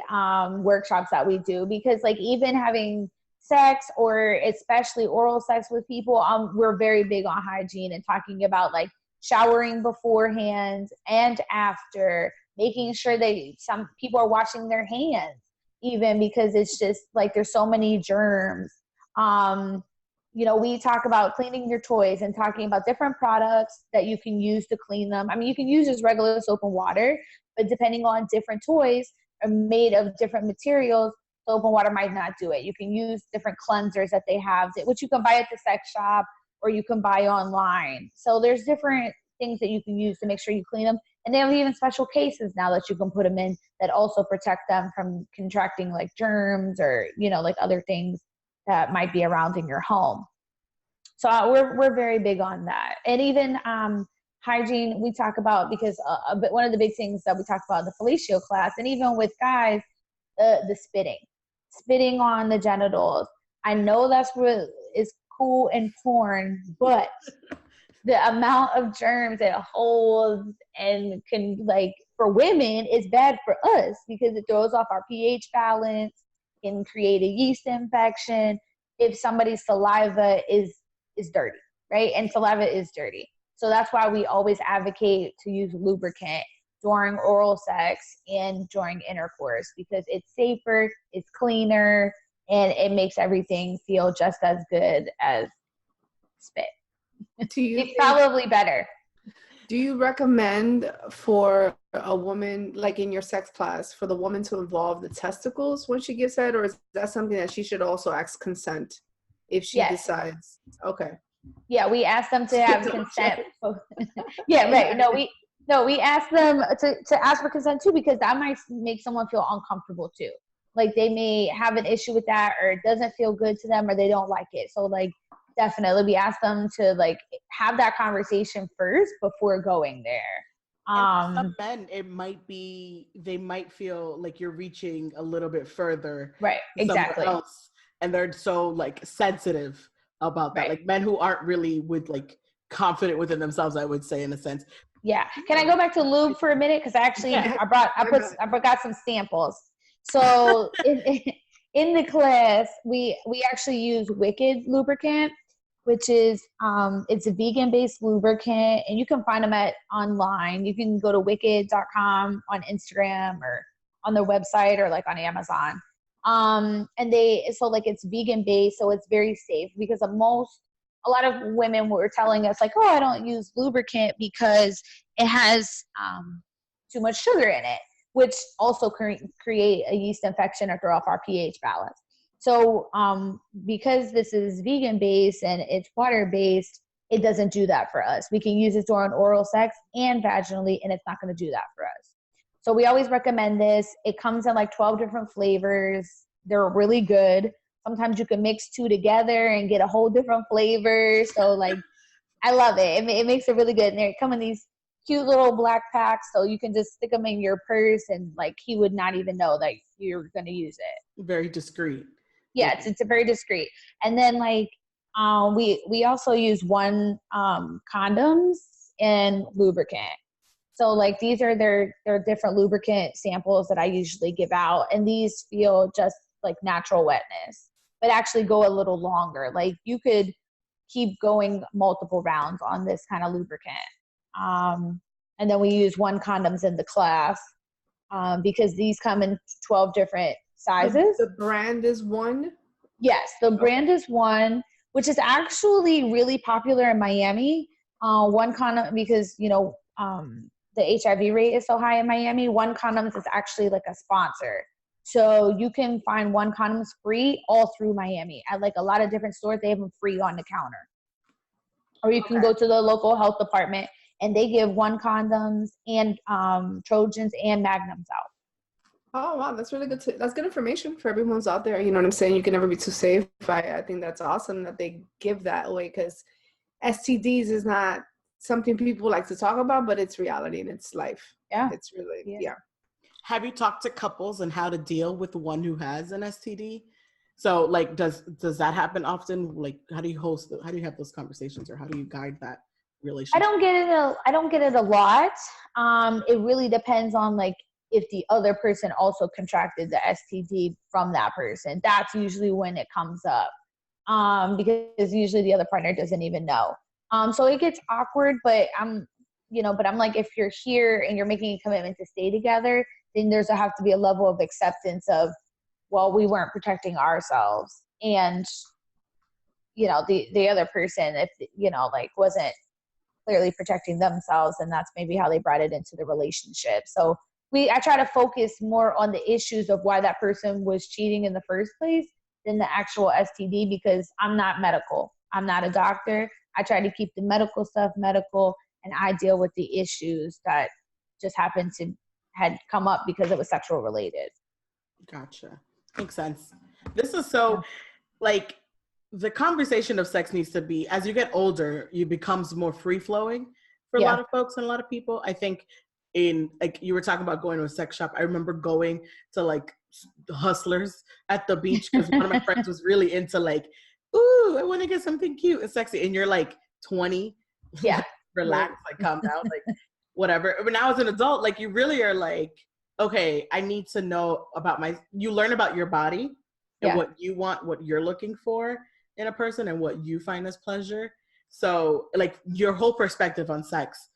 workshops that we do, because like even having sex or especially oral sex with people, we're very big on hygiene and talking about like showering beforehand and after, making sure that some people are washing their hands even, because it's just like there's so many germs. You know, we talk about cleaning your toys and talking about different products that you can use to clean them. I mean, you can use just regular soap and water, but depending on different toys are made of different materials, soap and water might not do it. You can use different cleansers that they have, which you can buy at the sex shop or you can buy online. So there's different things that you can use to make sure you clean them. And they have even special cases now that you can put them in that also protect them from contracting like germs or, you know, like other things that might be around in your home. So we're very big on that. And even hygiene, we talk about, because one of the big things that we talk about in the fellatio class, and even with guys, the spitting on the genitals. I know that's what is cool in porn, but the amount of germs it holds and can, like, for women, is bad for us because it throws off our pH balance, can create a yeast infection if somebody's saliva is dirty, right? And saliva is dirty. So that's why we always advocate to use lubricant during oral sex and during intercourse, because it's safer, it's cleaner, and it makes everything feel just as good as spit. It's probably better. Do you recommend for a woman, like in your sex class, for the woman to involve the testicles when she gives head, or is that something that she should also ask consent if she decides? Okay. Yeah, we ask them to have consent. Yeah, right. No, we ask them to ask for consent too, because that might make someone feel uncomfortable too. Like they may have an issue with that, or it doesn't feel good to them, or they don't like it. So like, definitely we ask them to like have that conversation first before going there. And for some men, they might feel like you're reaching a little bit further. Right, exactly. Else, and they're so like sensitive about that. Right. Like men who aren't really confident within themselves, I would say, in a sense. Yeah. Can I go back to lube for a minute? Because actually, I forgot some samples. So in the class, we actually use Wicked lubricant, which is it's a vegan-based lubricant, and you can find them online. You can go to wicked.com on Instagram or on their website or like on Amazon. And it's vegan-based, so it's very safe because a lot of women were telling us like, oh, I don't use lubricant because it has too much sugar in it, which also create a yeast infection or throw off our pH balance. So because this is vegan-based and it's water-based, it doesn't do that for us. We can use it during oral sex and vaginally, and it's not going to do that for us. So we always recommend this. It comes in like 12 different flavors. They're really good. Sometimes you can mix 2 together and get a whole different flavor. So like, I love it. It makes it really good. And they come in these cute little black packs, so you can just stick them in your purse, and like he would not even know that you're going to use it. Very discreet. Yeah, it's a very discreet. And then like we also use 1 condoms and lubricant. So like these are their different lubricant samples that I usually give out, and these feel just like natural wetness, but actually go a little longer. Like you could keep going multiple rounds on this kind of lubricant. And then we use 1 condoms in the class because these come in 12 different sizes. The brand is 1? Yes, the brand is 1, which is actually really popular in Miami. 1 condom, because, the HIV rate is so high in Miami, 1 condoms is actually like a sponsor. So you can find 1 condoms free all through Miami. At like a lot of different stores, they have them free on the counter. Or you can go to the local health department and they give 1 condoms and Trojans and Magnums out. Oh, wow. That's really good. That's good information for everyone who's out there. You know what I'm saying? You can never be too safe. I think that's awesome that they give that away, because STDs is not something people like to talk about, but it's reality and it's life. Yeah. It's really, yeah. Have you talked to couples and how to deal with one who has an STD? So like, does that happen often? Like, how do you have those conversations, or how do you guide that relationship? I don't get it a lot. It really depends on like if the other person also contracted the STD from that person. That's usually when it comes up. Because usually the other partner doesn't even know. So it gets awkward, but I'm like, if you're here and you're making a commitment to stay together, then there's have to be a level of acceptance of, well, we weren't protecting ourselves. And, the other person, if, wasn't clearly protecting themselves, and that's maybe how they brought it into the relationship. So I try to focus more on the issues of why that person was cheating in the first place than the actual STD, because I'm not medical. I'm not a doctor. I try to keep the medical stuff medical, and I deal with the issues that just had come up because it was sexual related. Gotcha. Makes sense. This is so, like, the conversation of sex needs to be, as you get older, it becomes more free-flowing for a lot of folks and a lot of people. I think like you were talking about going to a sex shop. I remember going to like the Hustlers at the beach because one of my friends was really into like, ooh, I want to get something cute and sexy. And you're like 20, relax, like calm down, like whatever. But now as an adult, like you really are like, okay, I need to know about you learn about your body and what you want, what you're looking for in a person and what you find as pleasure. So like your whole perspective on sex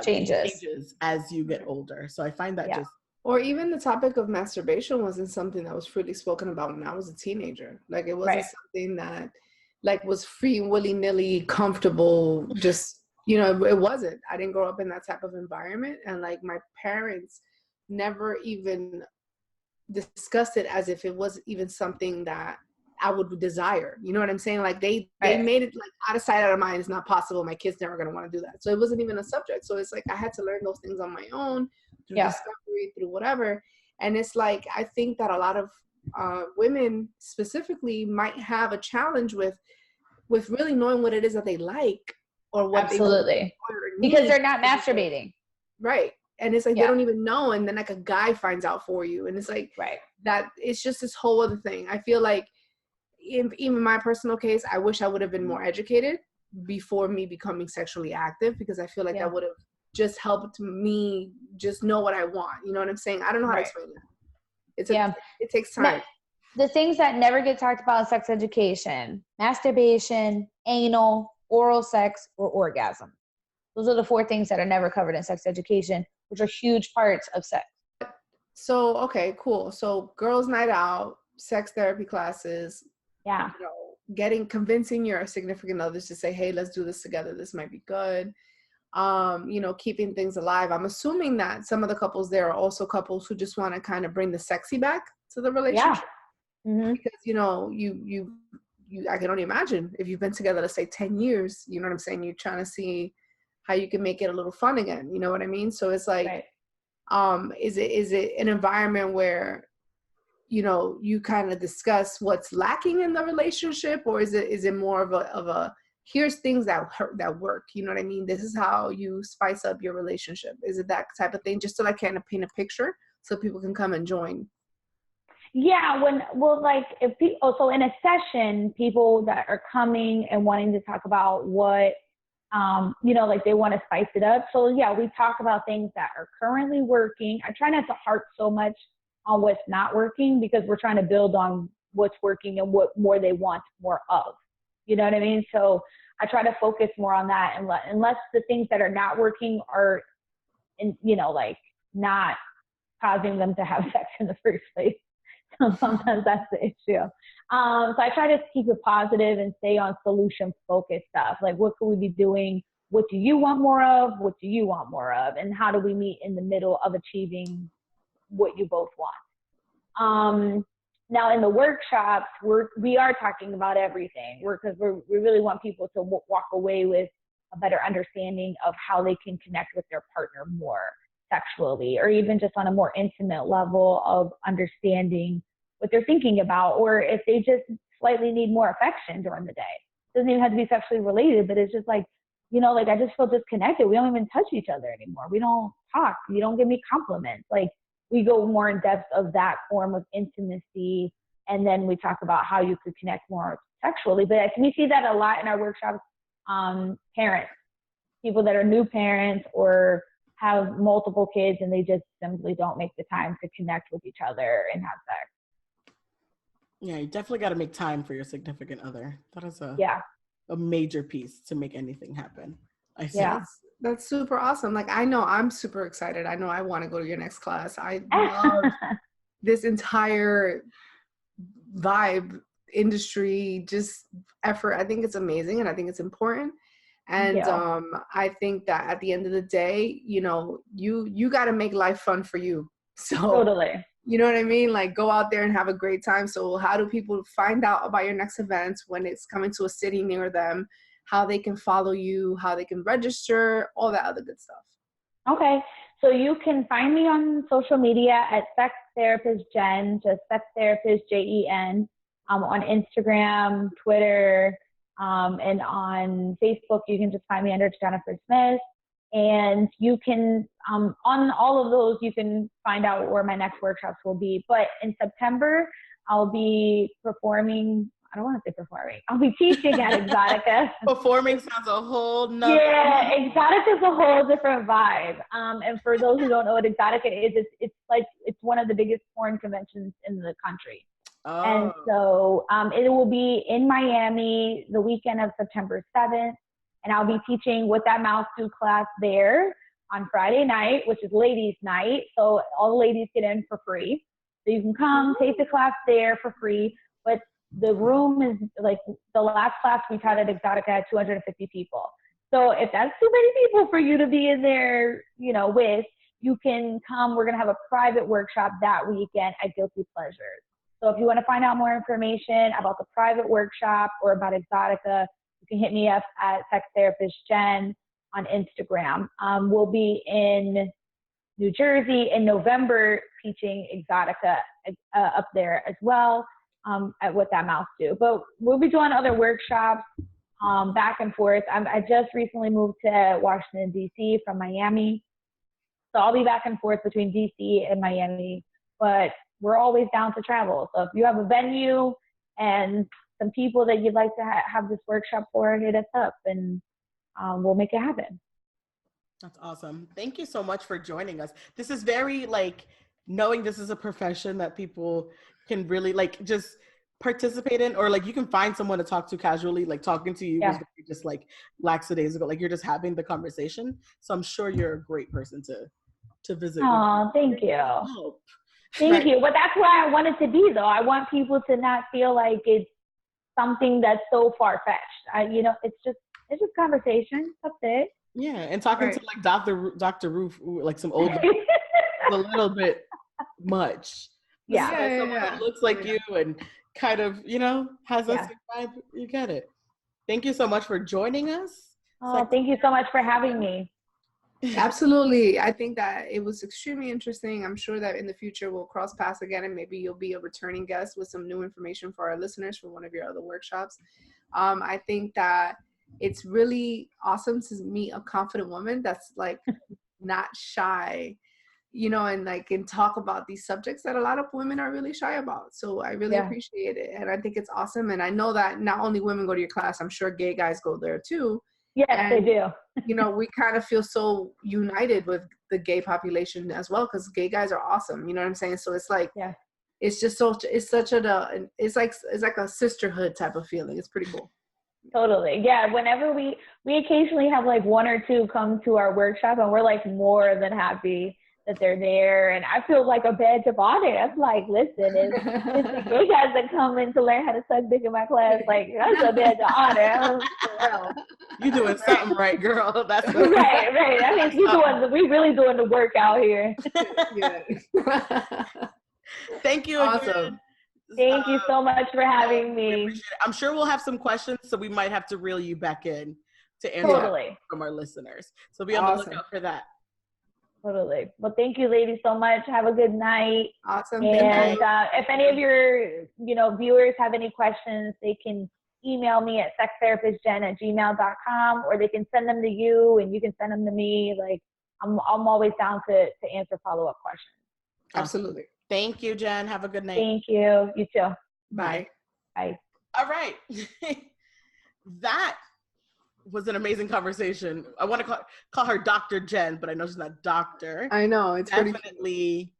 changes as you get older. So I find that just. Or even the topic of masturbation wasn't something that was freely spoken about when I was a teenager. Like it wasn't something that like was free, willy-nilly, comfortable, just, it wasn't. I didn't grow up in that type of environment. And like my parents never even discussed it as if it was even something that I would desire. You know what I'm saying? Like they made it like out of sight, out of mind. It's not possible. My kid's never going to want to do that. So it wasn't even a subject. So it's like, I had to learn those things on my own through discovery, through whatever. And it's like, I think that a lot of women specifically might have a challenge with really knowing what it is that they like or what they need, because they're not masturbating. Right. And it's like, they don't even know. And then like a guy finds out for you. And it's like, that it's just this whole other thing. I feel like even my personal case, I wish I would have been more educated before me becoming sexually active, because I feel like that would have just helped me just know what I want. You know what I'm saying? I don't know how to explain that. It takes time. The things that never get talked about in sex education: masturbation, anal, oral sex, or orgasm. Those are the 4 things that are never covered in sex education, which are huge parts of sex. So, okay, cool. So girls' night out, sex therapy classes, Yeah. you know, convincing your significant others to say, hey, let's do this together. This might be good. You know, keeping things alive. I'm assuming that some of the couples there are also couples who just want to kind of bring the sexy back to the relationship. Yeah. Mm-hmm. Because, you know, you, I can only imagine if you've been together, let's say 10 years, you know what I'm saying? You're trying to see how you can make it a little fun again. You know what I mean? So it's like, Right. Is it an environment where, you know, you kind of discuss what's lacking in the relationship, or is it more of a here's things that work, you know what I mean? This is how you spice up your relationship. Is it that type of thing? Just so I kind of paint a picture so people can come and join. Yeah, so in a session, people that are coming and wanting to talk about what, you know, like they want to spice it up. So yeah, we talk about things that are currently working. I try not to harp so much on what's not working, because we're trying to build on what's working and what more they want more of. You know what I mean? So I try to focus more on that, unless the things that are not working are, you know, like not causing them to have sex in the first place. So sometimes that's the issue. So I try to keep it positive and stay on solution-focused stuff. Like, what could we be doing? What do you want more of? What do you want more of? And how do we meet in the middle of achieving what you both want? Now, in the workshops, we are talking about everything. Because we really want people to walk away with a better understanding of how they can connect with their partner more sexually, or even just on a more intimate level of understanding what they're thinking about, or if they just slightly need more affection during the day. It doesn't even have to be sexually related, but it's just like, you know, like I just feel disconnected. We don't even touch each other anymore. We don't talk. You don't give me compliments. Like, we go more in depth of that form of intimacy, and then we talk about how you could connect more sexually. But we see that a lot in our workshops. Parents, people that are new parents or have multiple kids, and they just simply don't make the time to connect with each other and have sex. Yeah, you definitely got to make time for your significant other. That is a major piece to make anything happen, I think. Yeah, that's super awesome. Like, I know I'm super excited. I know I want to go to your next class. I love this entire vibe, industry, just effort. I think it's amazing, and I think it's important. And I think that at the end of the day, you know, you got to make life fun for you. So totally. You know what I mean? Like, go out there and have a great time. So how do people find out about your next events when it's coming to a city near them, how they can follow you, how they can register, all that other good stuff? Okay. So you can find me on social media at Sex Therapist Jen, just Sex Therapist Jen, on Instagram, Twitter, and on Facebook. You can just find me under Jennifer Smith. And you can, on all of those, you can find out where my next workshops will be. But in September, I'll be performing. I don't want to say performing. I'll be teaching at Exotica. Performing sounds a whole nother. Yeah, Exotica is a whole different vibe. And for those who don't know what Exotica is, it's one of the biggest porn conventions in the country. Oh. And so it will be in Miami the weekend of September 7th. And I'll be teaching What That Mouth Do class there on Friday night, which is ladies' night. So all the ladies get in for free. So you can come take the class there for free. But the room is like, the last class we taught at Exotica had 250 people. So if that's too many people for you to be in there, you know, with, you can come. We're going to have a private workshop that weekend at Guilty Pleasures. So if you want to find out more information about the private workshop or about Exotica, you can hit me up at Sex Therapist Jen on Instagram. We'll be in New Jersey in November teaching Exotica up there as well, at What That Mouth Do. But we'll be doing other workshops back and forth. I just recently moved to Washington, D.C. from Miami. So I'll be back and forth between D.C. and Miami. But we're always down to travel. So if you have a venue and some people that you'd like to have this workshop for, hit us up and we'll make it happen. That's awesome. Thank you so much for joining us. This is very, like, knowing this is a profession that people can really, like, just participate in, or like you can find someone to talk to casually, like talking to you was just like lackadaisical, like you're just having the conversation. So I'm sure you're a great person to visit. Oh, thank you. Help. Thank you. But that's where I want it to be, though. I want people to not feel like it's something that's so far-fetched. It's just conversation. That's it. Yeah, and talking to like Dr. Roof, like some old, a little bit much. Yeah. So someone that looks like you and kind of, has that same vibe. You get it. Thank you so much for joining us. Oh, thank you so much for having me. Absolutely. I think that it was extremely interesting. I'm sure that in the future we'll cross paths again, and maybe you'll be a returning guest with some new information for our listeners for one of your other workshops. I think that it's really awesome to meet a confident woman that's like not shy, and talk about these subjects that a lot of women are really shy about. So I really appreciate it. And I think it's awesome. And I know that not only women go to your class, I'm sure gay guys go there too. Yes, they do. We kind of feel so united with the gay population as well, because gay guys are awesome. You know what I'm saying? So it's like, it's just it's like a sisterhood type of feeling. It's pretty cool. Totally. Yeah. Whenever we occasionally have like one or two come to our workshop, and we're like more than happy that they're there. And I feel like a badge of honor. I'm like, listen, it's the gay guys that come in to learn how to suck dick in my class. Like, that's a badge of honor. You doing something right, girl. That's right. I mean, we really doing the work out here. Thank you. Awesome. Again. Thank you so much for having me. I'm sure we'll have some questions, so we might have to reel you back in to answer from our listeners. So be on the lookout for that. Totally. Well, thank you, ladies, so much. Have a good night. Awesome. And if any of your, viewers have any questions, they can email me at sextherapistjen@gmail.com, or they can send them to you and you can send them to me. Like, I'm always down to answer follow-up questions. Absolutely. Thank you, Jen. Have a good night. Thank you. You too. Bye. Bye. All right. That was an amazing conversation. I want to call her Dr. Jen, but I know she's not doctor. I know. It's definitely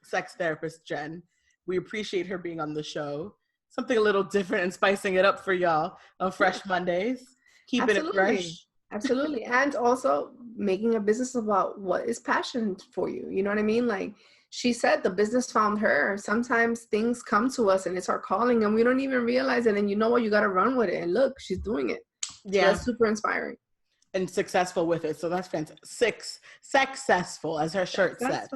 sex therapist Jen. We appreciate her being on the show. Something a little different and spicing it up for y'all on Fresh Mondays. Keeping it fresh. Absolutely. And also making a business about what is passion for you. You know what I mean? Like she said, the business found her. Sometimes things come to us and it's our calling and we don't even realize it. And you know what? You got to run with it. And look, she's doing it. Yeah. So that's super inspiring. And successful with it. So that's fantastic. Sexessful, as her shirt said.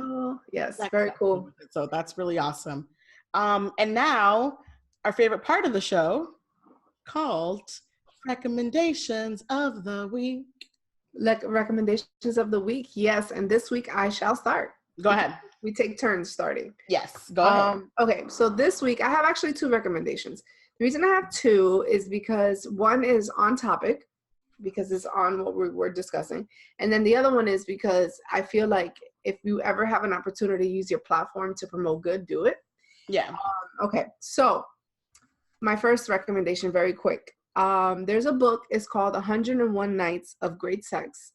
Yes, very cool. So that's really awesome. And now our favorite part of the show, called Recommendations of the Week. Recommendations of the week. Yes. And this week I shall start. Go ahead. We take turns starting. Yes, go ahead. Okay, so this week I have actually 2 recommendations. The reason I have 2 is because one is on topic, because it's on what we're discussing. And then the other one is because I feel like if you ever have an opportunity to use your platform to promote good, do it. Yeah. Okay, so my first recommendation, very quick. There's a book. It's called 101 Nights of Great Sex.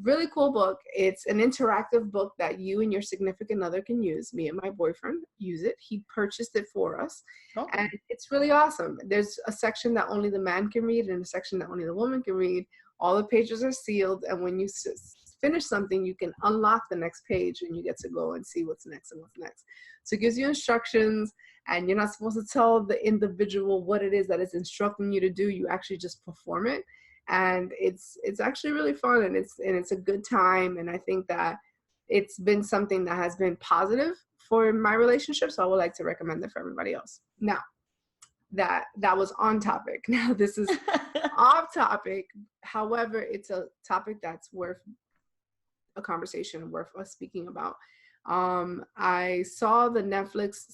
Really cool book. It's an interactive book that you and your significant other can use. Me and my boyfriend use it. He purchased it for us. Oh. And it's really awesome. There's a section that only the man can read and a section that only the woman can read. All the pages are sealed. And when you finish something, you can unlock the next page and you get to go and see what's next and what's next. So it gives you instructions, and you're not supposed to tell the individual what it is that it's instructing you to do. You actually just perform it. And it's actually really fun, and it's a good time. And I think that it's been something that has been positive for my relationship. So I would like to recommend it for everybody else. Now that was on topic. Now this is off topic. However, it's a topic that's worth a conversation, worth us speaking about. I saw the Netflix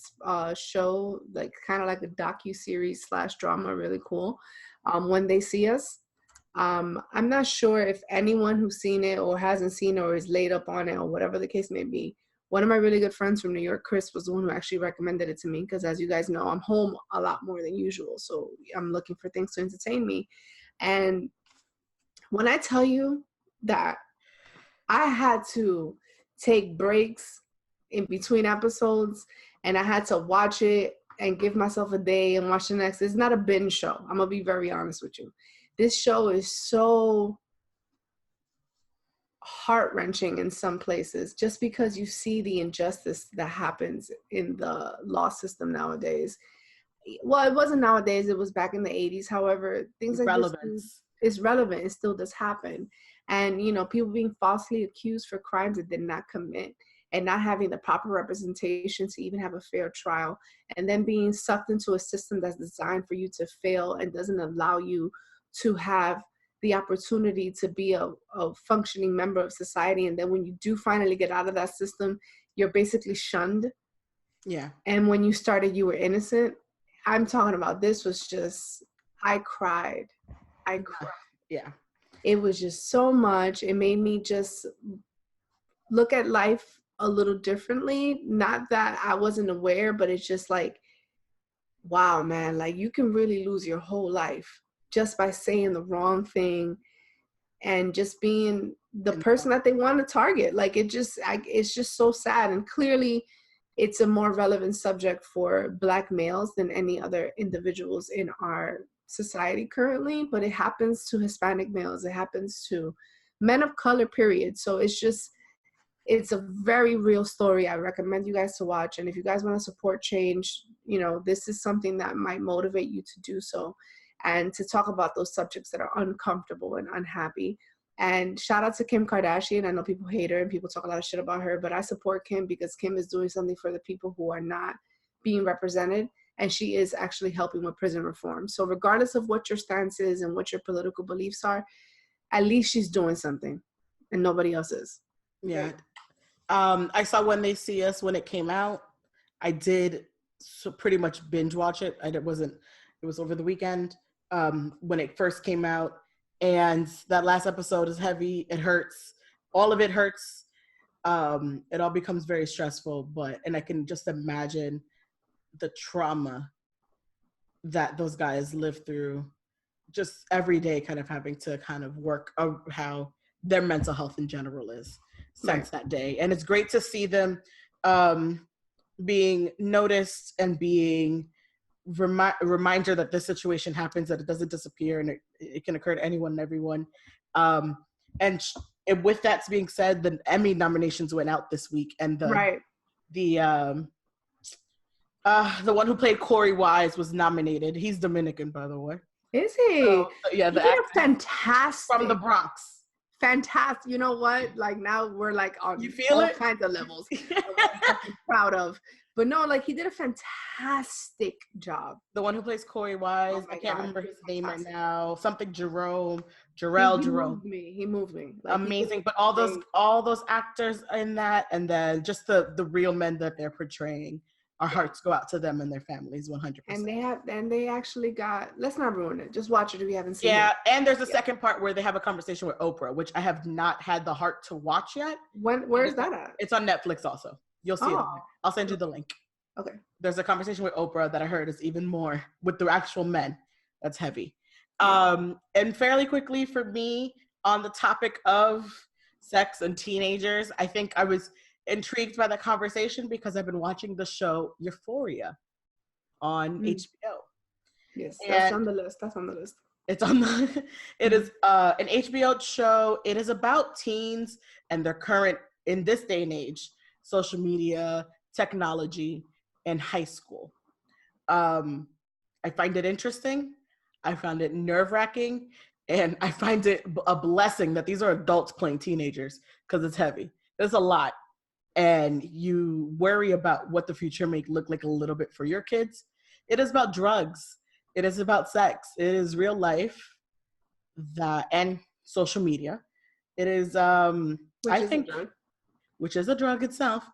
show, like kind of like a docu-series / drama, really cool. When They See Us. I'm not sure if anyone who's seen it or hasn't seen it or is laid up on it or whatever the case may be. One of my really good friends from New York, Chris, was the one who actually recommended it to me because, as you guys know, I'm home a lot more than usual. So I'm looking for things to entertain me. And when I tell you that I had to take breaks in between episodes and I had to watch it and give myself a day and watch the next. It's not a binge show. I'm going to be very honest with you. This show is so heart-wrenching in some places just because you see the injustice that happens in the law system nowadays. Well, it wasn't nowadays, it was back in the 80s. However, things like this is relevant. It still does happen. And, you know, people being falsely accused for crimes that did not commit and not having the proper representation to even have a fair trial, and then being sucked into a system that's designed for you to fail and doesn't allow you to have the opportunity to be a functioning member of society. And then when you do finally get out of that system, you're basically shunned. Yeah. And when you started, you were innocent. I'm talking about, this was just, I cried. Yeah. It was just so much. It made me just look at life a little differently. Not that I wasn't aware, but it's just like, wow, man, like you can really lose your whole life just by saying the wrong thing and just being the person that they want to target. Like it's just so sad. And clearly it's a more relevant subject for Black males than any other individuals in our society currently, but it happens to Hispanic males. It happens to men of color, period. So it's a very real story. I recommend you guys to watch. And if you guys want to support change, you know, this is something that might motivate you to do so and to talk about those subjects that are uncomfortable and unhappy. And shout out to Kim Kardashian. I know people hate her and people talk a lot of shit about her, but I support Kim because Kim is doing something for the people who are not being represented. And she is actually helping with prison reform. So regardless of what your stance is and what your political beliefs are, at least she's doing something and nobody else is. Yeah. I saw When They See Us when it came out. I did pretty much binge watch it. It was over the weekend when it first came out. And that last episode is heavy. It hurts. All of it hurts. It all becomes very stressful, and I can just imagine the trauma that those guys live through just every day, kind of having to kind of work how their mental health in general is since that day. And it's great to see them being noticed and being reminder that this situation happens, that it doesn't disappear, and it can occur to anyone and everyone. And with that being said, the Emmy nominations went out this week, and the one who played Corey Wise was nominated. He's Dominican, by the way. Is he? So, yeah, the actor fantastic from the Bronx. Fantastic. You know what? Like now we're like on all kinds of levels. I'm proud of. But no, like he did a fantastic job. The one who plays Corey Wise, I can't remember his name right now. Something Jerome. He moved me. Like, amazing. But all those actors in that, and then just the real men that they're portraying. Our hearts go out to them and their families 100%. And they actually got, let's not ruin it. Just watch it if you haven't seen it. Yeah, and there's a second part where they have a conversation with Oprah, which I have not had the heart to watch yet. Where's that at? It's on Netflix also. You'll see it. I'll send you the link. Okay. There's a conversation with Oprah that I heard is even more with the actual men. That's heavy. And fairly quickly for me, on the topic of sex and teenagers, I think I was intrigued by the conversation because I've been watching the show Euphoria on HBO. Yes, that's on the list. It's on the, it is an HBO show. It is about teens and their current, in this day and age, social media, technology, and high school. I find it interesting. I found it nerve-wracking. And I find it a blessing that these are adults playing teenagers because it's heavy. There's a lot. And you worry about what the future may look like a little bit for your kids. It is about drugs. It is about sex. It is real life and social media. It is, which is a drug itself,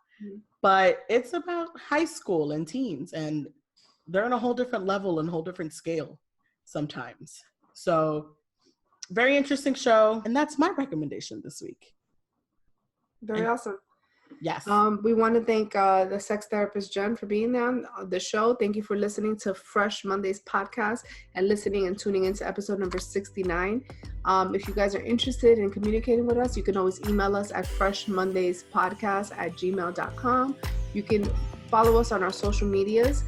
but it's about high school and teens, and they're on a whole different level and whole different scale sometimes. So very interesting show. And that's my recommendation this week. Very awesome. Yes. We want to thank the sex therapist Jen for being on the show. Thank you for listening to Fresh Mondays podcast and listening and tuning into episode number 69. If you guys are interested in communicating with us, you can always email us at freshmondayspodcast@gmail.com. You can follow us on our social medias,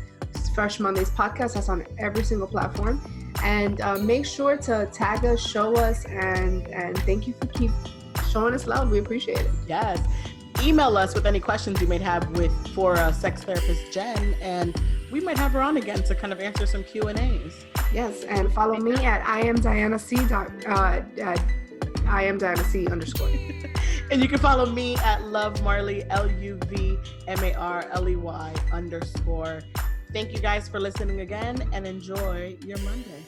Fresh Mondays podcast. That's on every single platform. And make sure to tag us, show us, and thank you for keep showing us love. We appreciate it. Yes. Email us with any questions you might have for sex therapist Jen, and we might have her on again to kind of answer some Q&As. Yes, and follow me at IamDianaC. IamDianaC_. And you can follow me at LoveMarley, LUVMARLEY_. Thank you guys for listening again, and enjoy your Monday.